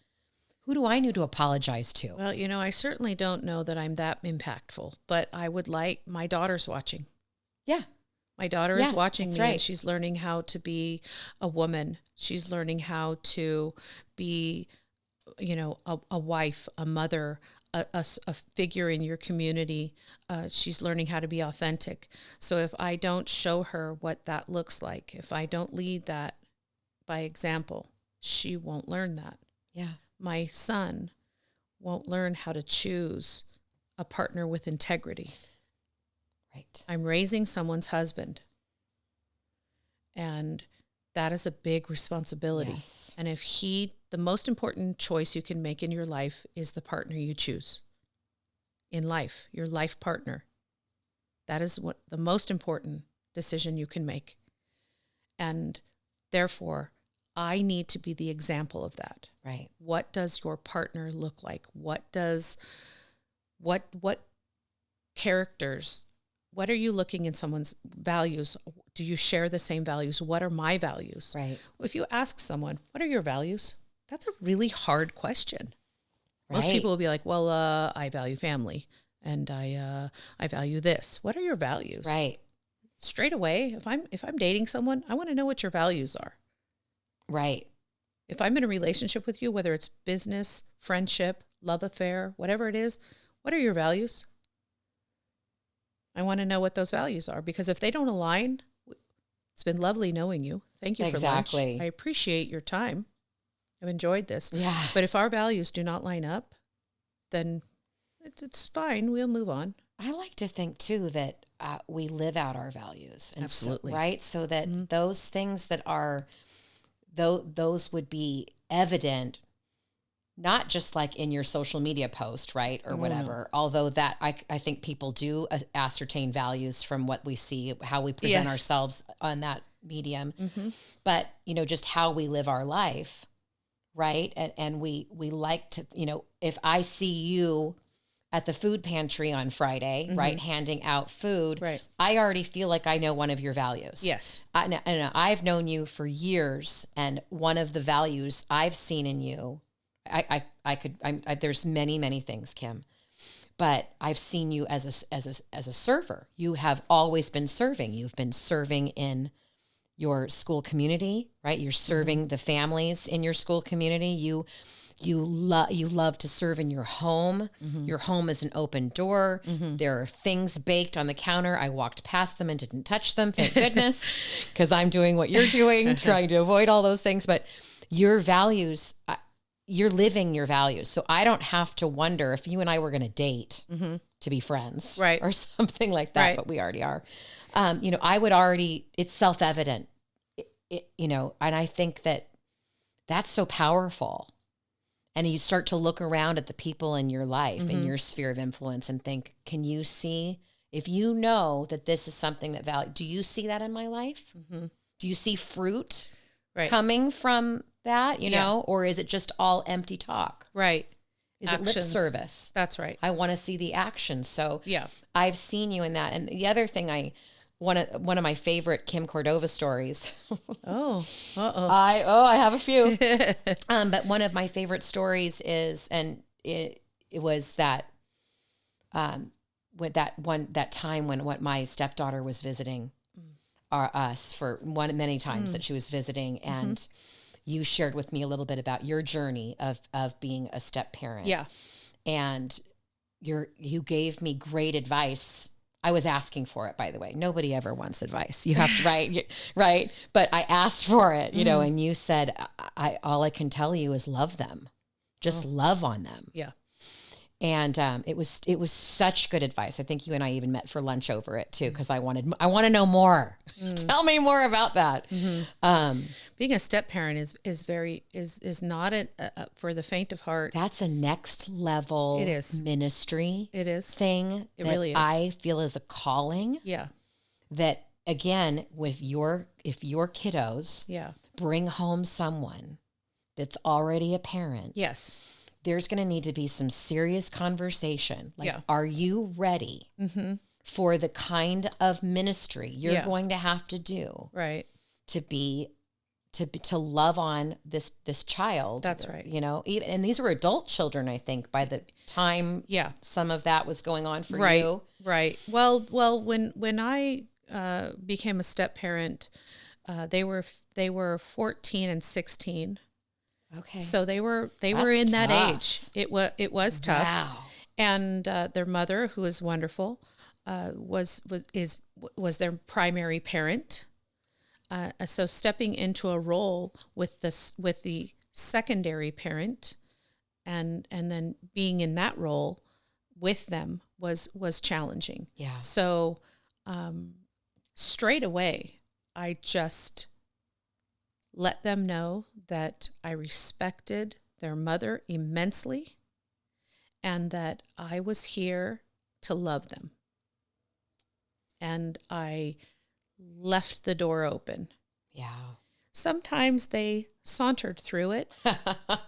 Speaker 2: apologize to?
Speaker 1: Well, you know, I certainly don't know that I'm that impactful, but I would like, my daughter's watching.
Speaker 2: Yeah.
Speaker 1: My daughter is watching me,
Speaker 2: right.
Speaker 1: and she's learning how to be a woman. She's learning how to be, you know, a wife, a mother, a figure in your community. She's learning how to be authentic. So if I don't show her what that looks like, if I don't lead that by example, she won't learn that.
Speaker 2: Yeah.
Speaker 1: My son won't learn how to choose a partner with integrity.
Speaker 2: Right.
Speaker 1: I'm raising someone's husband, and that is a big responsibility.
Speaker 2: Yes.
Speaker 1: And if the most important choice you can make in your life is the partner you choose in life, your life partner. That is what the most important decision you can make. And therefore, I need to be the example of that.
Speaker 2: Right.
Speaker 1: What does your partner look like? What characters, what are you looking in someone's values? Do you share the same values? What are my values?
Speaker 2: Right.
Speaker 1: If you ask someone, what are your values? That's a really hard question.
Speaker 2: Right.
Speaker 1: Most people will be like, well, I value family, and I value this. What are your values?
Speaker 2: Right.
Speaker 1: straight away, if I'm dating someone, I want to know what your values are.
Speaker 2: Right.
Speaker 1: If I'm in a relationship with you, whether it's business, friendship, love affair, whatever it is, what are your values? I want to know what those values are, because if they don't align, it's been lovely knowing you. Thank you for lunch.
Speaker 2: Exactly.
Speaker 1: I appreciate your time. I've enjoyed this.
Speaker 2: Yeah.
Speaker 1: But if our values do not line up, then it's fine. We'll move on.
Speaker 2: I like to think too that we live out our values. And
Speaker 1: Absolutely.
Speaker 2: So, right? So that those things that are, those would be evident, not just like in your social media post, right? Or whatever. No. Although that I think people do ascertain values from what we see, how we present ourselves on that medium. Mm-hmm. But, just how we live our life, right? And we like to, if I see you at the food pantry on Friday, right, handing out food,
Speaker 1: right, I
Speaker 2: already feel like I know one of your values.
Speaker 1: Yes.
Speaker 2: I've known you for years, and one of the values I've seen in you, there's many things, Kim, but I've seen you as a server. You have always been serving. You've been serving in your school community, right? You're serving the families in your school community. You love to serve in your home. Mm-hmm. Your home is an open door. Mm-hmm. There are things baked on the counter. I walked past them and didn't touch them, thank goodness, because I'm doing what you're doing, trying to avoid all those things. But your values, you're living your values. So I don't have to wonder if you and I were going to date to be friends,
Speaker 1: right,
Speaker 2: or something like that, right, but we already are. I would already, it's self-evident, and I think that that's so powerful. And you start to look around at the people in your life, in your sphere of influence, and think, can you see, if you know that this is something that do you see that in my life? Mm-hmm. Do you see fruit coming from that, you know, or is it just all empty talk?
Speaker 1: Right.
Speaker 2: Is actions. It lip service?
Speaker 1: That's right.
Speaker 2: I want to see the action. So I've seen you in that. And the other thing one of my favorite Kim Cordova stories. I have a few. But one of my favorite stories is, and it was that, with that time when my stepdaughter was visiting us for many times that she was visiting, and you shared with me a little bit about your journey of being a step parent.
Speaker 1: Yeah.
Speaker 2: And you gave me great advice. I was asking for it, by the way. Nobody ever wants advice. You have to, right? But I asked for it, and you said, all I can tell you is love them. Just love on them.
Speaker 1: Yeah.
Speaker 2: And it was such good advice. I think you and I even met for lunch over it too, because I want to know more. Tell me more about that.
Speaker 1: Being a step parent is not for the faint of heart.
Speaker 2: That's a next level.
Speaker 1: It is
Speaker 2: ministry.
Speaker 1: It is
Speaker 2: thing.
Speaker 1: It really is.
Speaker 2: I feel is a calling.
Speaker 1: Yeah.
Speaker 2: That again, if your kiddos bring home someone that's already a parent.
Speaker 1: Yes.
Speaker 2: There's going to need to be some serious conversation. Like, are you ready for the kind of ministry you're going to have to do?
Speaker 1: Right.
Speaker 2: To love on this child.
Speaker 1: That's right.
Speaker 2: Even, and these were adult children, I think, by the time some of that was going on for you.
Speaker 1: Right. Well, when I became a step parent, they were 14 and 16.
Speaker 2: Okay.
Speaker 1: So they were in that age. It was tough.
Speaker 2: Wow.
Speaker 1: And their mother, who is wonderful, was their primary parent. So stepping into a role with the secondary parent, and then being in that role with them was challenging.
Speaker 2: Yeah.
Speaker 1: So straight away, I just let them know that I respected their mother immensely, and that I was here to love them. And I left the door open.
Speaker 2: Yeah.
Speaker 1: Sometimes they sauntered through it.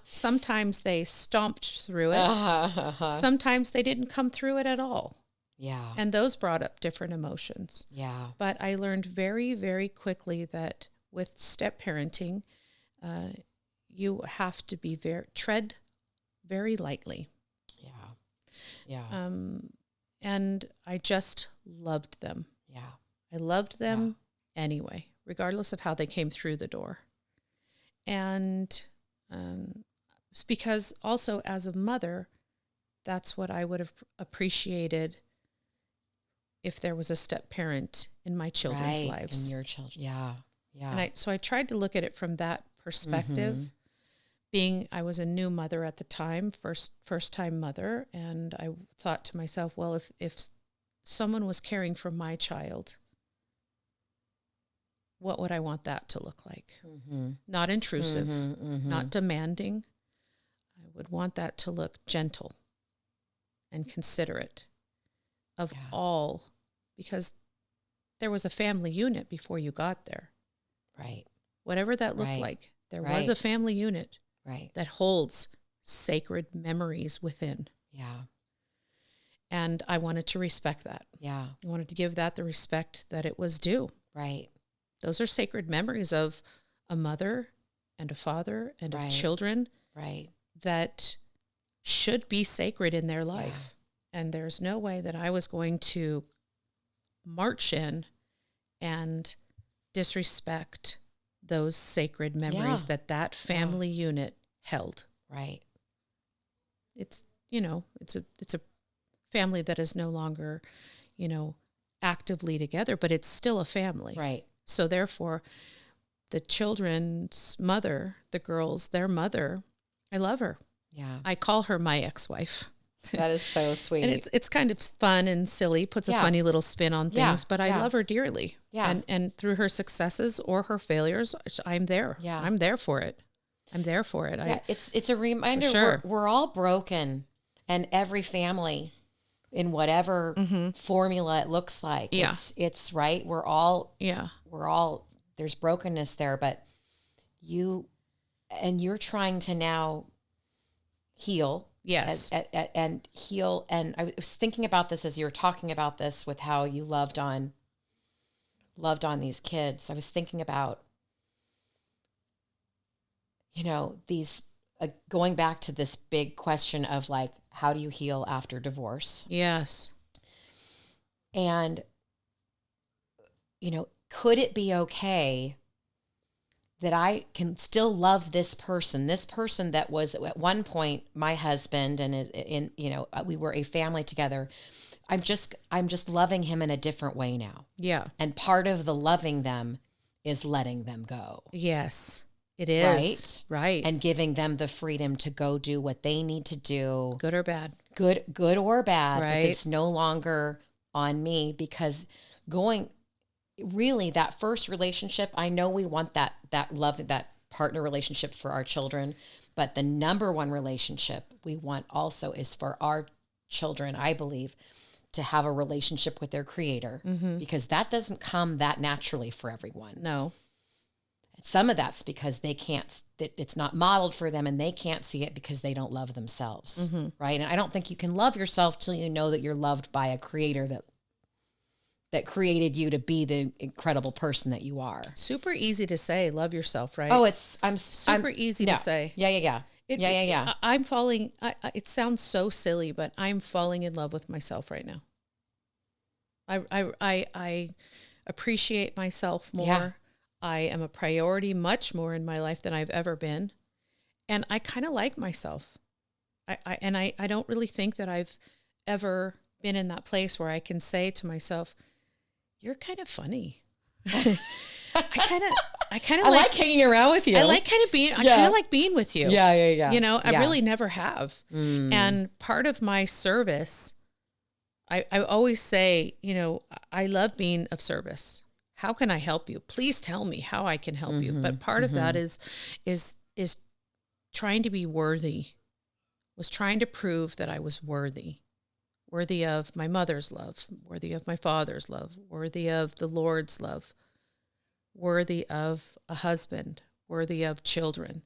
Speaker 1: Sometimes they stomped through it. Sometimes they didn't come through it at all.
Speaker 2: Yeah.
Speaker 1: And those brought up different emotions.
Speaker 2: Yeah.
Speaker 1: But I learned very, very quickly that with step parenting, you have to be tread very lightly.
Speaker 2: Yeah. Yeah.
Speaker 1: And I just loved them.
Speaker 2: Yeah.
Speaker 1: I loved them anyway, regardless of how they came through the door. And it's because also as a mother, that's what I would have appreciated if there was a step parent in my children's lives.
Speaker 2: In your children. Yeah. Yeah.
Speaker 1: And so I tried to look at it from that perspective, being I was a new mother at the time, first time mother. And I thought to myself, well, if someone was caring for my child, what would I want that to look like? Not intrusive, not demanding. I would want that to look gentle and considerate of all, because there was a family unit before you got there.
Speaker 2: Right.
Speaker 1: Whatever that looked like, there was a family unit that holds sacred memories within.
Speaker 2: Yeah.
Speaker 1: And I wanted to respect that.
Speaker 2: Yeah.
Speaker 1: I wanted to give that the respect that it was due.
Speaker 2: Right.
Speaker 1: Those are sacred memories of a mother and a father and of children that should be sacred in their life. And there's no way that I was going to march in and disrespect those sacred memories that family unit held.
Speaker 2: Right.
Speaker 1: It's, it's a family that is no longer, actively together, but it's still a family.
Speaker 2: Right.
Speaker 1: So therefore, the children's mother, the girls, their mother, I love her.
Speaker 2: Yeah.
Speaker 1: I call her my ex-wife.
Speaker 2: That is so sweet.
Speaker 1: And it's kind of fun and silly, puts a funny little spin on things, but I love her dearly.
Speaker 2: Yeah.
Speaker 1: And through her successes or her failures, I'm there.
Speaker 2: Yeah.
Speaker 1: I'm there for it.
Speaker 2: Yeah. It's a reminder.
Speaker 1: Sure.
Speaker 2: We're all broken, and every family, in whatever formula it looks like.
Speaker 1: Yeah.
Speaker 2: It's right. We're all, there's brokenness there, but you're trying to now heal.
Speaker 1: Yes.
Speaker 2: And heal. And I was thinking about this as you were talking about this with how you loved on these kids. I was thinking about, these, going back to this big question of like, how do you heal after divorce?
Speaker 1: Yes.
Speaker 2: And, could it be okay that I can still love this person that was at one point my husband, and we were a family together. I'm just loving him in a different way now.
Speaker 1: Yeah.
Speaker 2: And part of the loving them is letting them go.
Speaker 1: Yes, it is. Right.
Speaker 2: And giving them the freedom to go do what they need to do.
Speaker 1: Good or bad.
Speaker 2: Good or bad.
Speaker 1: Right.
Speaker 2: That it's no longer on me, because really that first relationship, I know we want that love, that partner relationship for our children, but the number one relationship we want also is for our children, I believe, to have a relationship with their creator, because that doesn't come that naturally for everyone.
Speaker 1: No.
Speaker 2: Some of that's because it's not modeled for them, and they can't see it because they don't love themselves. Right. And I don't think you can love yourself till you know that you're loved by a creator that created you to be the incredible person that you are.
Speaker 1: Super easy to say, love yourself, right?
Speaker 2: Oh, I'm
Speaker 1: easy to say.
Speaker 2: Yeah.
Speaker 1: I'm falling, it sounds so silly, but I'm falling in love with myself right now. I appreciate myself more.
Speaker 2: Yeah.
Speaker 1: I am a priority much more in my life than I've ever been. And I kind of like myself. I don't really think that I've ever been in that place where I can say to myself, you're kind of funny. I like
Speaker 2: hanging around with you.
Speaker 1: I kind of like being with you.
Speaker 2: Yeah.
Speaker 1: I really never have. And part of my service, I always say, I love being of service. How can I help you? Please tell me how I can help you. But part of that is trying to be worthy, was trying to prove that I was worthy of my mother's love, worthy of my father's love, worthy of the Lord's love, worthy of a husband, worthy of children,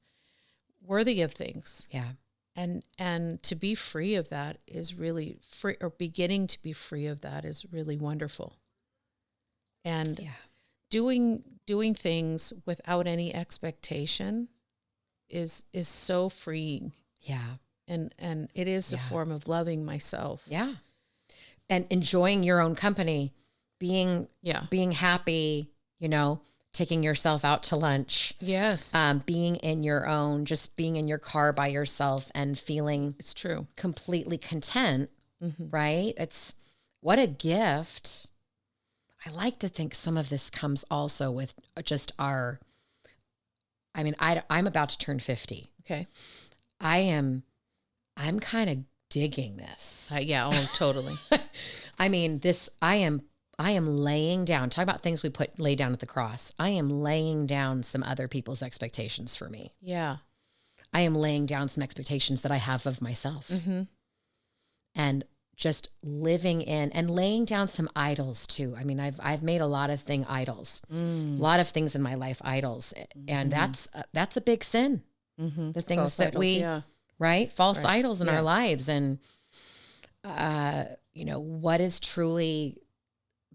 Speaker 1: worthy of things.
Speaker 2: Yeah.
Speaker 1: And to be free of that is really free, or beginning to be free of that is really wonderful. And doing things without any expectation is so freeing.
Speaker 2: Yeah.
Speaker 1: And it is a form of loving myself.
Speaker 2: Yeah. And enjoying your own company being happy, you know, taking yourself out to lunch.
Speaker 1: Yes.
Speaker 2: Being in your own, just being in your car by yourself and feeling
Speaker 1: It's true.
Speaker 2: completely content,
Speaker 1: Mm-hmm.
Speaker 2: right? It's what a gift. I like to think some of this comes also with just I'm about to turn 50.
Speaker 1: Okay.
Speaker 2: I'm kind of digging this.
Speaker 1: Yeah. Oh, totally.
Speaker 2: I mean, I am laying down, talk about things we lay down at the cross. I am laying down some other people's expectations for me.
Speaker 1: Yeah.
Speaker 2: I am laying down some expectations that I have of myself.
Speaker 1: Mm-hmm.
Speaker 2: And just living in and laying down some idols too. I mean, I've made a lot of idols, a lot of things in my life idols. And that's a big sin.
Speaker 1: Mm-hmm.
Speaker 2: The things
Speaker 1: False
Speaker 2: that
Speaker 1: idols,
Speaker 2: right? False idols in
Speaker 1: Yeah.
Speaker 2: our lives. And, you know, what is truly,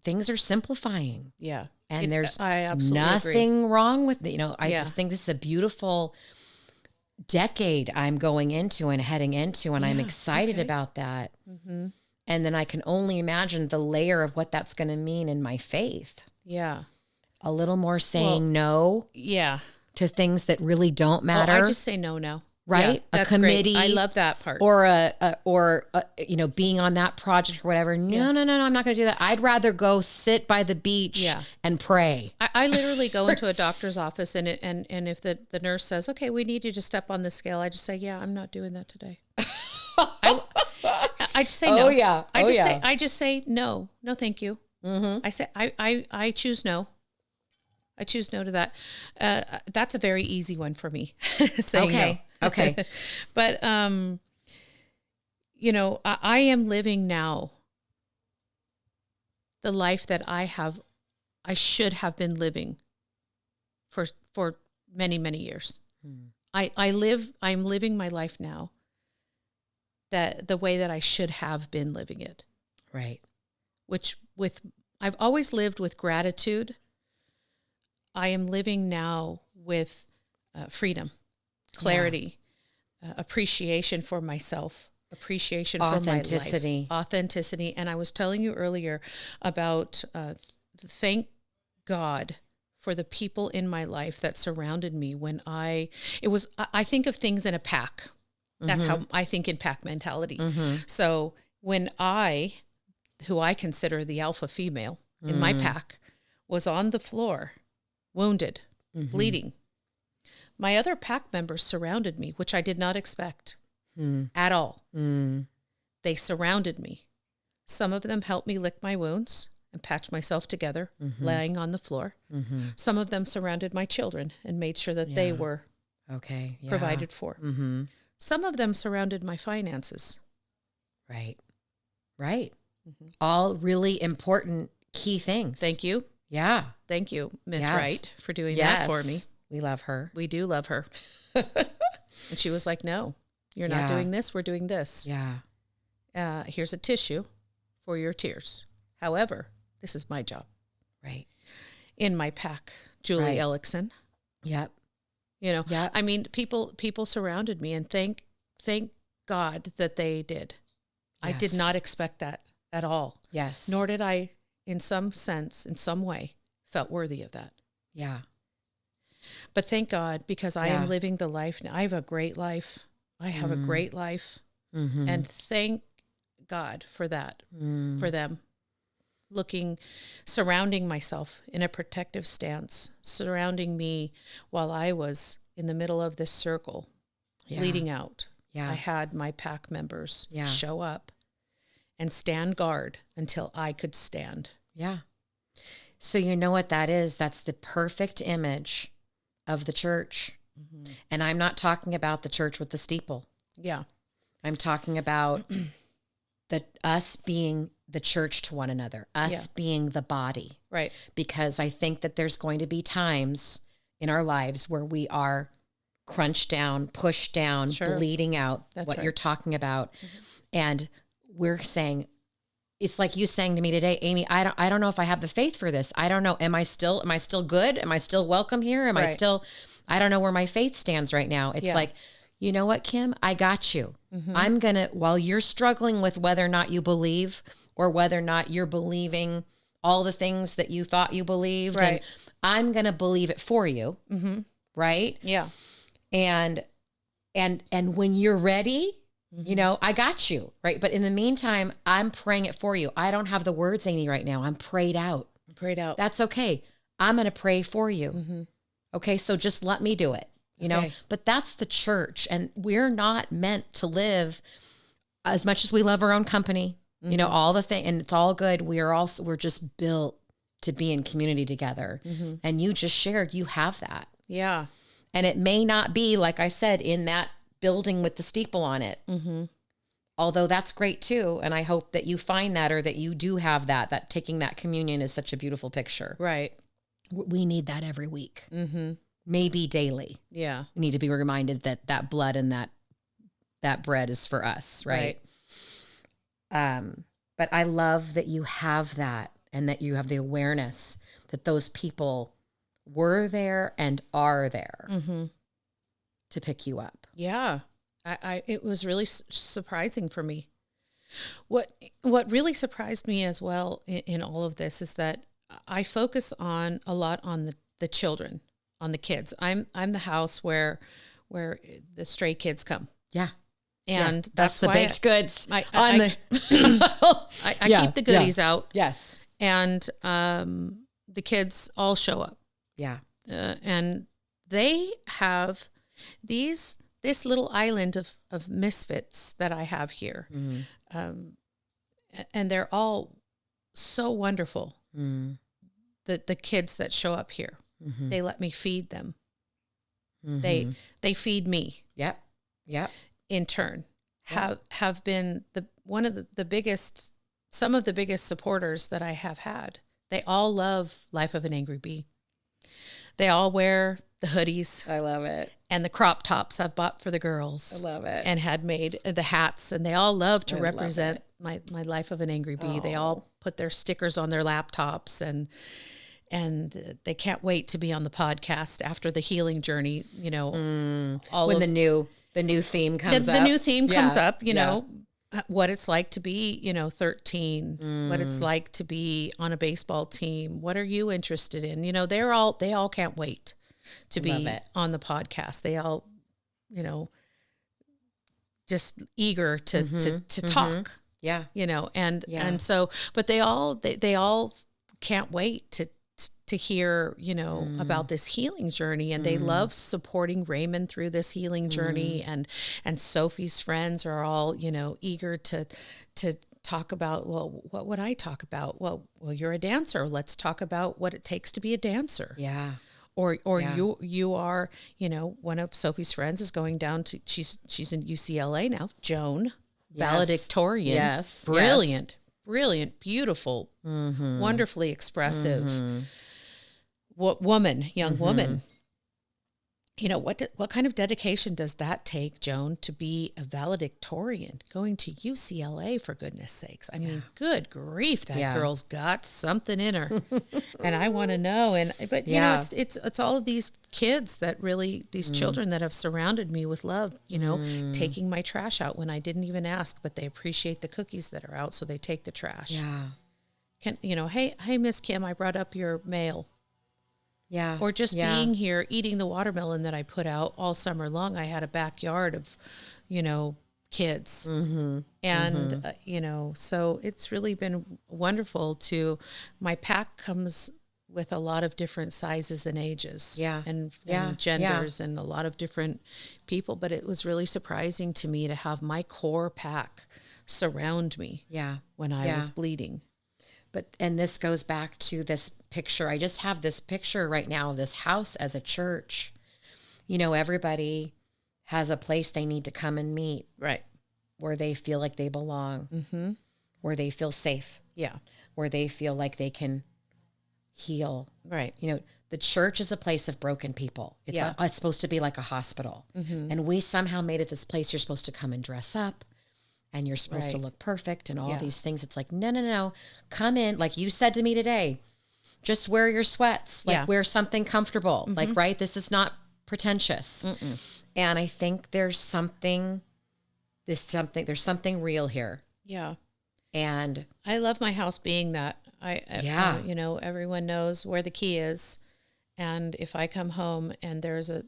Speaker 2: things are simplifying.
Speaker 1: Yeah.
Speaker 2: And there's
Speaker 1: I absolutely
Speaker 2: nothing
Speaker 1: agree.
Speaker 2: wrong with it. You know, I
Speaker 1: Yeah.
Speaker 2: just think this is a beautiful decade I'm going into and heading into, and I'm
Speaker 1: Yeah,
Speaker 2: excited
Speaker 1: okay.
Speaker 2: about that.
Speaker 1: Mm-hmm.
Speaker 2: And then I can only imagine the layer of what that's going to mean in my faith.
Speaker 1: Yeah.
Speaker 2: A little more saying no
Speaker 1: Yeah.
Speaker 2: to things that really don't
Speaker 1: Oh,
Speaker 2: matter.
Speaker 1: I just say no now.
Speaker 2: Right?
Speaker 1: Yeah,
Speaker 2: A committee.
Speaker 1: Great. I love that part.
Speaker 2: Or you know, being on that project or whatever. No, I'm not going to do that. I'd rather go sit by the beach and pray.
Speaker 1: I literally go into a doctor's office and if the nurse says, okay, we need you to step on the scale, I just say, yeah, I'm not doing that today. I just say no.
Speaker 2: Oh yeah.
Speaker 1: I just say no, thank you.
Speaker 2: Mm-hmm.
Speaker 1: I say, I choose no. I choose no to that. That's a very easy one for me. Saying
Speaker 2: Okay.
Speaker 1: no.
Speaker 2: Okay.
Speaker 1: But, you know, I am living now the life that I should have been living for many, many years. I'm living my life now that the way that I should have been living it.
Speaker 2: Right.
Speaker 1: I've always lived with gratitude. I am living now with freedom, clarity, appreciation for myself, appreciation for my life, authenticity. And I was telling you earlier about thank God for the people in my life that surrounded me when I think of things in a pack. That's how I think in pack mentality. Mm-hmm. So when who I consider the alpha female in my pack, was on the floor, wounded, bleeding, my other pack members surrounded me, which I did not expect at all. They surrounded me. Some of them helped me lick my wounds and patch myself together, laying on the floor. Some of them surrounded my children and made sure that they were provided for. Some of them surrounded my finances.
Speaker 2: Right. All really important key things.
Speaker 1: Thank you.
Speaker 2: Yeah.
Speaker 1: Thank you, Miss Wright, for doing that for me.
Speaker 2: We love her.
Speaker 1: We do love her. And she was like, no, you're not doing this. We're doing this.
Speaker 2: Yeah.
Speaker 1: Here's a tissue for your tears. However, this is my job.
Speaker 2: Right.
Speaker 1: In my pack, Julie Ellickson.
Speaker 2: Yep.
Speaker 1: You know, I mean, people surrounded me, and thank God that they did. Yes. I did not expect that at all.
Speaker 2: Yes.
Speaker 1: Nor did I, in some sense, in some way, felt worthy of that.
Speaker 2: Yeah.
Speaker 1: But thank God, because I am living the life now. I have a great life. I have a great life. And thank God for that, for them. Surrounding myself in a protective stance, surrounding me while I was in the middle of this circle, bleeding out. Yeah. I had my pack members show up and stand guard until I could stand.
Speaker 2: Yeah. So you know what that is? That's the perfect image of the church. And I'm not talking about the church with the steeple.
Speaker 1: Yeah.
Speaker 2: I'm talking about us being the church to one another, us being the body.
Speaker 1: Right.
Speaker 2: Because I think that there's going to be times in our lives where we are crunched down, pushed down, bleeding out. That's what you're talking about. And we're saying, it's like you saying to me today, Amy, I don't know if I have the faith for this. I don't know. Am I still good? Am I still welcome here? I don't know where my faith stands right now. It's like, you know what, Kim, I got you. I'm going to, while you're struggling with whether or not you believe or whether or not you're believing all the things that you thought you believed.
Speaker 1: Right.
Speaker 2: And I'm going to believe it for you. Right.
Speaker 1: Yeah.
Speaker 2: And when you're ready, you know, I got you. Right. But in the meantime, I'm praying it for you. I don't have the words, Amy, right now. I'm prayed out. That's okay. I'm going to pray for you. Okay. So just let me do it, you know, but that's the church. And we're not meant to live as much as we love our own company, you know, all the thing, and it's all good. We're just built to be in community together. And you just shared, you have that.
Speaker 1: Yeah.
Speaker 2: And it may not be, like I said, in that building with the steeple on it. Although that's great too. And I hope that you find that, or that you do have that taking that communion is such a beautiful picture.
Speaker 1: Right.
Speaker 2: We need that every week. Maybe daily.
Speaker 1: Yeah.
Speaker 2: We need to be reminded that blood and that bread is for us. Right. But I love that you have that, and that you have the awareness that those people were there and are there to pick you up.
Speaker 1: Yeah. It was really surprising for me. What really surprised me as well in all of this is that I focus a lot on the children, on the kids. I'm the house where the stray kids come.
Speaker 2: Yeah.
Speaker 1: And
Speaker 2: that's the baked goods.
Speaker 1: I
Speaker 2: Yeah,
Speaker 1: keep the goodies out.
Speaker 2: Yes.
Speaker 1: And the kids all show up.
Speaker 2: Yeah.
Speaker 1: And they have this little island of misfits that I have here. And they're all so wonderful. The kids that show up here, they let me feed them. They feed me.
Speaker 2: Yep.
Speaker 1: In turn, have been some of the biggest supporters that I have had. They all love Life of an Angry Bee. They all wear the hoodies.
Speaker 2: I love it.
Speaker 1: And the crop tops I've bought for the girls.
Speaker 2: I love it.
Speaker 1: And had made the hats. And they all love to represent my Life of an Angry Bee. They all put their stickers on their laptops, and they can't wait to be on the podcast after the healing journey, you know.
Speaker 2: When the new theme comes up.
Speaker 1: The new theme comes up, you know, what it's like to be, 13, what it's like to be on a baseball team. What are you interested in? You know, they all can't wait to be on the podcast. They all, just eager to talk.
Speaker 2: Yeah.
Speaker 1: And so, but they all can't wait to hear, about this healing journey, and they love supporting Raymond through this healing journey, and Sophie's friends are all, eager to talk about, well, what would I talk about? Well, you're a dancer. Let's talk about what it takes to be a dancer.
Speaker 2: Yeah.
Speaker 1: Or you are, one of Sophie's friends is going down to, she's in UCLA now, Joan, valedictorian.
Speaker 2: Yes.
Speaker 1: Brilliant, beautiful, wonderfully expressive young woman. What kind of dedication does that take, Joan, to be a valedictorian, going to UCLA, for goodness sakes? I mean, good grief, that girl's got something in her. And I want to know. But it's all of these kids that really, these children that have surrounded me with love, taking my trash out when I didn't even ask, but they appreciate the cookies that are out, so they take the trash.
Speaker 2: Yeah.
Speaker 1: Hey, Miss Kim, I brought up your mail.
Speaker 2: Yeah.
Speaker 1: Or just being here, eating the watermelon that I put out all summer long. I had a backyard of, kids. And, so it's really been wonderful my pack comes with a lot of different sizes and ages. And genders and a lot of different people. But it was really surprising to me to have my core pack surround me when I was bleeding.
Speaker 2: And this goes back to this picture. I just have this picture right now of this house as a church. Everybody has a place they need to come and meet.
Speaker 1: Right.
Speaker 2: Where they feel like they belong. Where they feel safe.
Speaker 1: Yeah.
Speaker 2: Where they feel like they can heal.
Speaker 1: Right.
Speaker 2: The church is a place of broken people. It's supposed to be like a hospital. And we somehow made it this place you're supposed to come and dress up. And you're supposed to look perfect and all these things. It's like, no. Come in. Like you said to me today, just wear your sweats. Like wear something comfortable. Like, right? This is not pretentious. And I think there's something real here.
Speaker 1: Yeah.
Speaker 2: And
Speaker 1: I love my house being that.
Speaker 2: Yeah.
Speaker 1: Everyone knows where the key is. And if I come home and there's a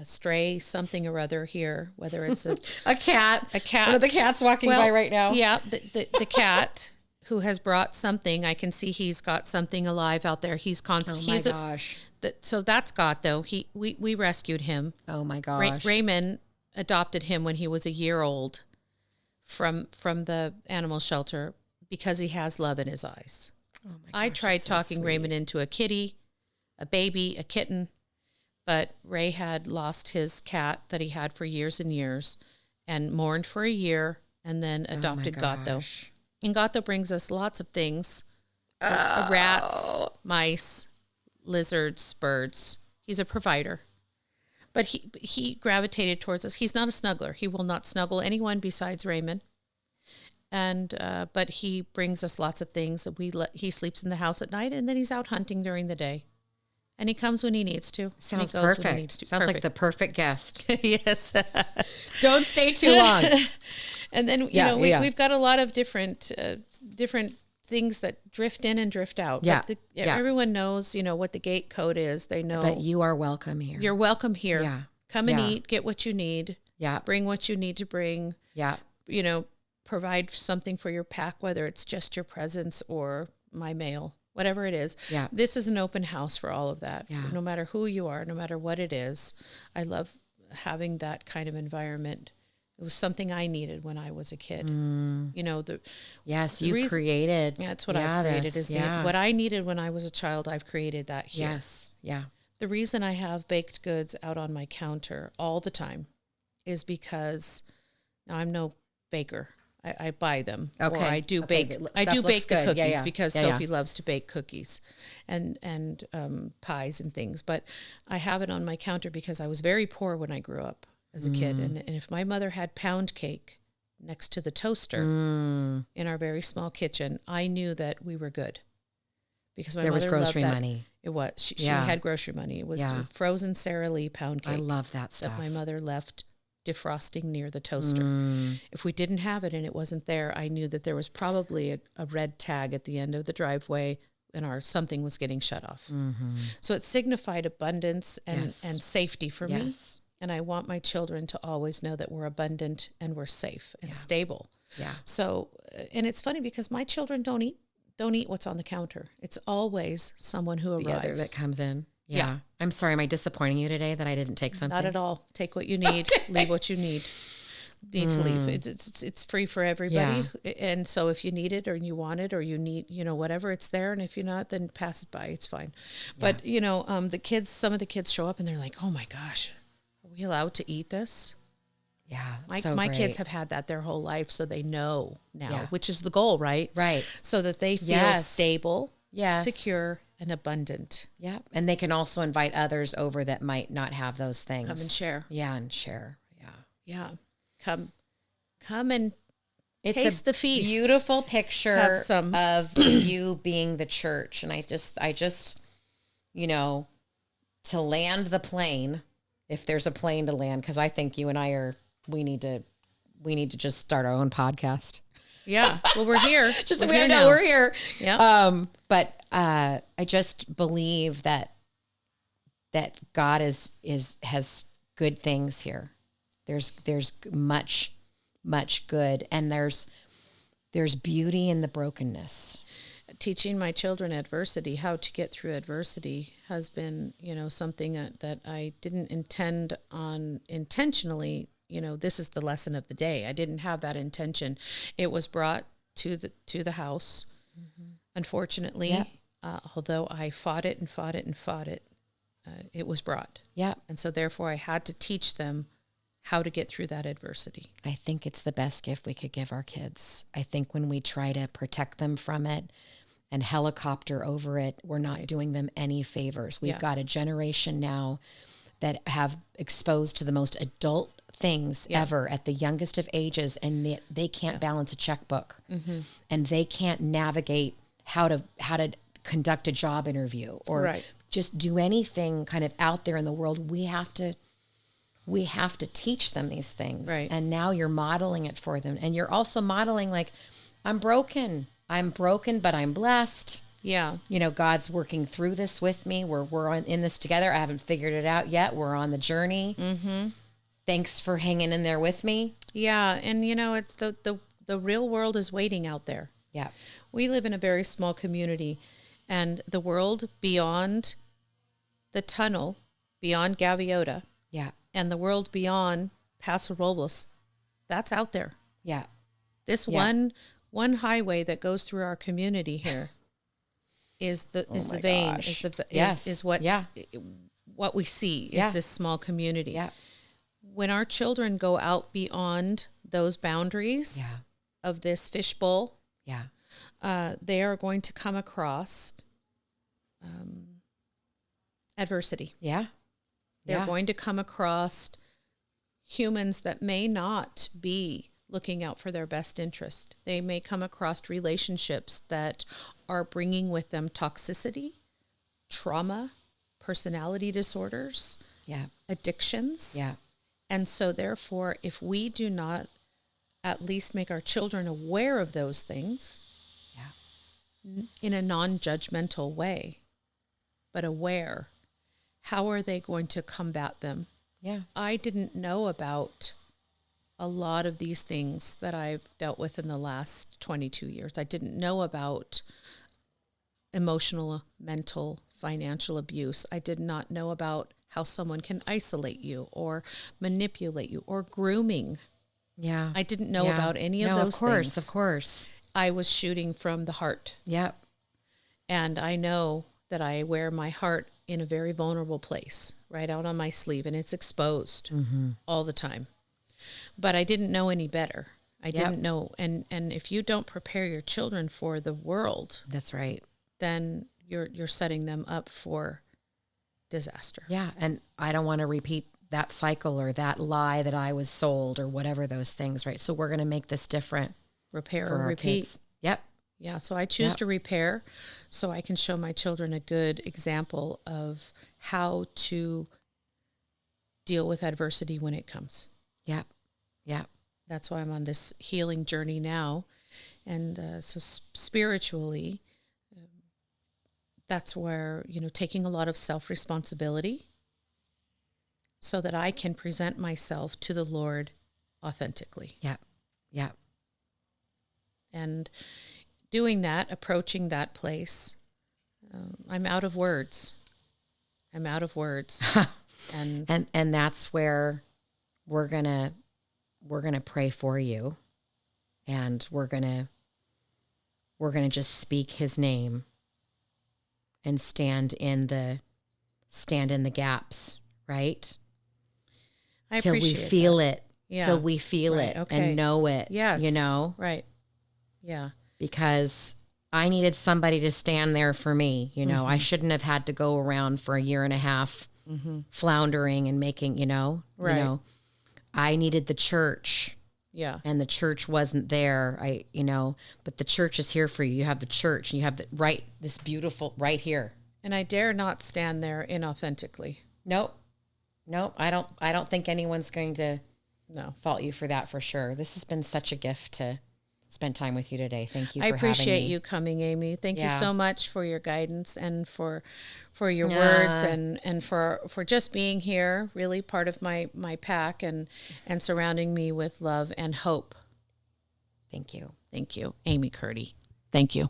Speaker 1: stray something or other here, whether it's a
Speaker 2: cat,
Speaker 1: one
Speaker 2: of the cats walking by right now.
Speaker 1: Yeah, the cat who has brought something. I can see he's got something alive out there. He's constant.
Speaker 2: Oh my gosh.
Speaker 1: So that's God though. We rescued him.
Speaker 2: Oh my gosh.
Speaker 1: Raymond adopted him when he was a year old from the animal shelter because he has love in his eyes.
Speaker 2: Oh my gosh,
Speaker 1: I tried
Speaker 2: so
Speaker 1: talking
Speaker 2: sweet.
Speaker 1: Raymond into a kitty, a baby, a kitten, but Ray had lost his cat that he had for years and years and mourned for a year and then adopted Gato. And Gato brings us lots of things. Rats, mice, lizards, birds. He's a provider. But he gravitated towards us. He's not a snuggler. He will not snuggle anyone besides Raymond. And but he brings us lots of things. He sleeps in the house at night, and then he's out hunting during the day. And he comes when he needs to.
Speaker 2: Sounds perfect. Sounds like the perfect guest.
Speaker 1: Yes.
Speaker 2: Don't stay too long.
Speaker 1: And then we've got a lot of different things that drift in and drift out.
Speaker 2: Yeah.
Speaker 1: But everyone knows what the gate code is. They know.
Speaker 2: But you are welcome here.
Speaker 1: You're welcome here.
Speaker 2: Yeah.
Speaker 1: Come and eat. Get what you need.
Speaker 2: Yeah.
Speaker 1: Bring what you need to bring.
Speaker 2: Yeah.
Speaker 1: Provide something for your pack, whether it's just your presence or my mail. Whatever it is.
Speaker 2: Yeah.
Speaker 1: This is an open house for all of that.
Speaker 2: Yeah.
Speaker 1: No matter who you are, no matter what it is. I love having that kind of environment. It was something I needed when I was a kid.
Speaker 2: Yes, you created.
Speaker 1: Yeah, that's what I've created. What I needed when I was a child, I've created that here.
Speaker 2: Yes, yeah.
Speaker 1: The reason I have baked goods out on my counter all the time is because now I'm no baker. I buy them, or I do bake. I do bake the cookies because Sophie loves to bake cookies, and pies and things. But I have it on my counter because I was very poor when I grew up as a kid, and if my mother had pound cake next to the toaster in our very small kitchen, I knew that we were good because my
Speaker 2: there
Speaker 1: mother
Speaker 2: was grocery
Speaker 1: loved that.
Speaker 2: money.
Speaker 1: It was. She had grocery money. It was frozen Sara Lee pound cake.
Speaker 2: I love that stuff.
Speaker 1: That my mother left defrosting near the toaster. If we didn't have it and it wasn't there, I knew that there was probably a red tag at the end of the driveway and something was getting shut off. So it signified abundance and safety for me. And I want my children to always know that we're abundant and we're safe and stable. Yeah. So, and it's funny because my children don't eat what's on the counter. It's always someone who arrives.
Speaker 2: The other that comes in. Yeah. I'm sorry. Am I disappointing you today that I didn't take something?
Speaker 1: Not at all. Take what you need. Leave what you need. Need to leave. It's free for everybody. Yeah. And so if you need it or you want it or you need, whatever, it's there. And if you're not, then pass it by. It's fine. Yeah. But, some of the kids show up and they're like, oh my gosh, are we allowed to eat this?
Speaker 2: Yeah.
Speaker 1: My kids have had that their whole life. So they know now, which is the goal, right?
Speaker 2: Right.
Speaker 1: So that they feel stable, secure, and abundant.
Speaker 2: Yeah. And they can also invite others over that might not have those things.
Speaker 1: Come and share.
Speaker 2: Yeah, and share. Yeah.
Speaker 1: Yeah. Come and taste the feast.
Speaker 2: Beautiful picture of you being the church. And I just, to land the plane, if there's a plane to land, because I think you and I we need to just start our own podcast.
Speaker 1: Yeah. Well, we're here.
Speaker 2: We're here.
Speaker 1: Yeah.
Speaker 2: But I just believe that God has good things here. There's much good, and there's beauty in the brokenness.
Speaker 1: Teaching my children how to get through adversity has been, something that I didn't intend on intentionally. This is the lesson of the day. I didn't have that intention. It was brought to the house. Unfortunately, although I fought it, it was brought. Yeah. And so therefore I had to teach them how to get through that adversity.
Speaker 2: I think it's the best gift we could give our kids. I think when we try to protect them from it and helicopter over it, we're not doing them any favors. We've got a generation now that have exposed to the most adult things ever at the youngest of ages, and they can't balance a checkbook, and they can't navigate how to conduct a job interview or just do anything kind of out there in the world. We have to teach them these things. Right. And now you're modeling it for them. And you're also modeling, like, I'm broken, but I'm blessed.
Speaker 1: Yeah.
Speaker 2: You know, God's working through this with me. We're in this together. I haven't figured it out yet. We're on the journey.
Speaker 1: Mm-hmm.
Speaker 2: Thanks for hanging in there with me.
Speaker 1: Yeah. And, it's the real world is waiting out there.
Speaker 2: Yeah.
Speaker 1: We live in a very small community, and the world beyond the tunnel, beyond Gaviota,
Speaker 2: Yeah.
Speaker 1: and the world beyond Paso Robles, that's out there.
Speaker 2: Yeah.
Speaker 1: This
Speaker 2: Yeah.
Speaker 1: one highway that goes through our community here is the vein,
Speaker 2: gosh.
Speaker 1: is what
Speaker 2: Yeah.
Speaker 1: what we see is
Speaker 2: Yeah.
Speaker 1: this small community.
Speaker 2: Yeah.
Speaker 1: When our children go out beyond those boundaries
Speaker 2: Yeah.
Speaker 1: of this fishbowl,
Speaker 2: Yeah.
Speaker 1: they are going to come across adversity.
Speaker 2: Yeah.
Speaker 1: They're
Speaker 2: Yeah.
Speaker 1: going to come across humans that may not be looking out for their best interest. They may come across relationships that are bringing with them toxicity, trauma, personality disorders,
Speaker 2: Yeah.
Speaker 1: addictions.
Speaker 2: Yeah.
Speaker 1: And so therefore, if we do not at least make our children aware of those things in a non-judgmental way, but aware, how are they going to combat them?
Speaker 2: Yeah.
Speaker 1: I didn't know about a lot of these things that I've dealt with in the last 22 years. I didn't know about emotional, mental, financial abuse. I did not know about how someone can isolate you or manipulate you or grooming.
Speaker 2: Yeah.
Speaker 1: I didn't know about any of those
Speaker 2: Of course.
Speaker 1: things.
Speaker 2: Of course.
Speaker 1: I was shooting from the heart.
Speaker 2: Yep.
Speaker 1: And I know that I wear my heart in a very vulnerable place, right out on my sleeve, and it's exposed all the time. But I didn't know any better. I didn't know. And if you don't prepare your children for the world,
Speaker 2: That's right.
Speaker 1: then you're setting them up for disaster.
Speaker 2: Yeah. And I don't want to repeat that cycle or that lie that I was sold or whatever those things, right? So we're going to make this different
Speaker 1: Repair
Speaker 2: for
Speaker 1: or
Speaker 2: our
Speaker 1: repeat.
Speaker 2: kids. Yep.
Speaker 1: Yeah, so I choose to repair so I can show my children a good example of how to deal with adversity when it comes.
Speaker 2: Yep. Yep.
Speaker 1: That's why I'm on this healing journey now. And so spiritually, that's where, taking a lot of self-responsibility so that I can present myself to the Lord authentically.
Speaker 2: Yep. Yep.
Speaker 1: And doing that, approaching that place, I'm out of words. And
Speaker 2: And that's where we're gonna pray for you, and we're gonna just speak His name and stand in the gaps, right?
Speaker 1: I
Speaker 2: Till we
Speaker 1: appreciate
Speaker 2: feel
Speaker 1: that.
Speaker 2: it.
Speaker 1: Yeah.
Speaker 2: Till we feel
Speaker 1: Right,
Speaker 2: it
Speaker 1: okay.
Speaker 2: and know it.
Speaker 1: Yes.
Speaker 2: Right.
Speaker 1: Yeah.
Speaker 2: Because I needed somebody to stand there for me. I shouldn't have had to go around for a year and a half floundering and making,
Speaker 1: Right.
Speaker 2: I needed the church,
Speaker 1: Yeah.
Speaker 2: and the church wasn't there. But the church is here for you. You have the church, and you have this beautiful right here.
Speaker 1: And I dare not stand there inauthentically.
Speaker 2: Nope. I don't think anyone's going to
Speaker 1: No.
Speaker 2: fault you for that, for sure. This has been such a gift to spend time with you today. Thank you
Speaker 1: I
Speaker 2: for
Speaker 1: appreciate
Speaker 2: having me.
Speaker 1: you coming, Amy. Thank you
Speaker 2: Yeah.
Speaker 1: so much for your guidance and for your words and for just being here, really part of my pack and surrounding me with love and hope.
Speaker 2: Thank you.
Speaker 1: Thank you, Amy Curti. Thank you.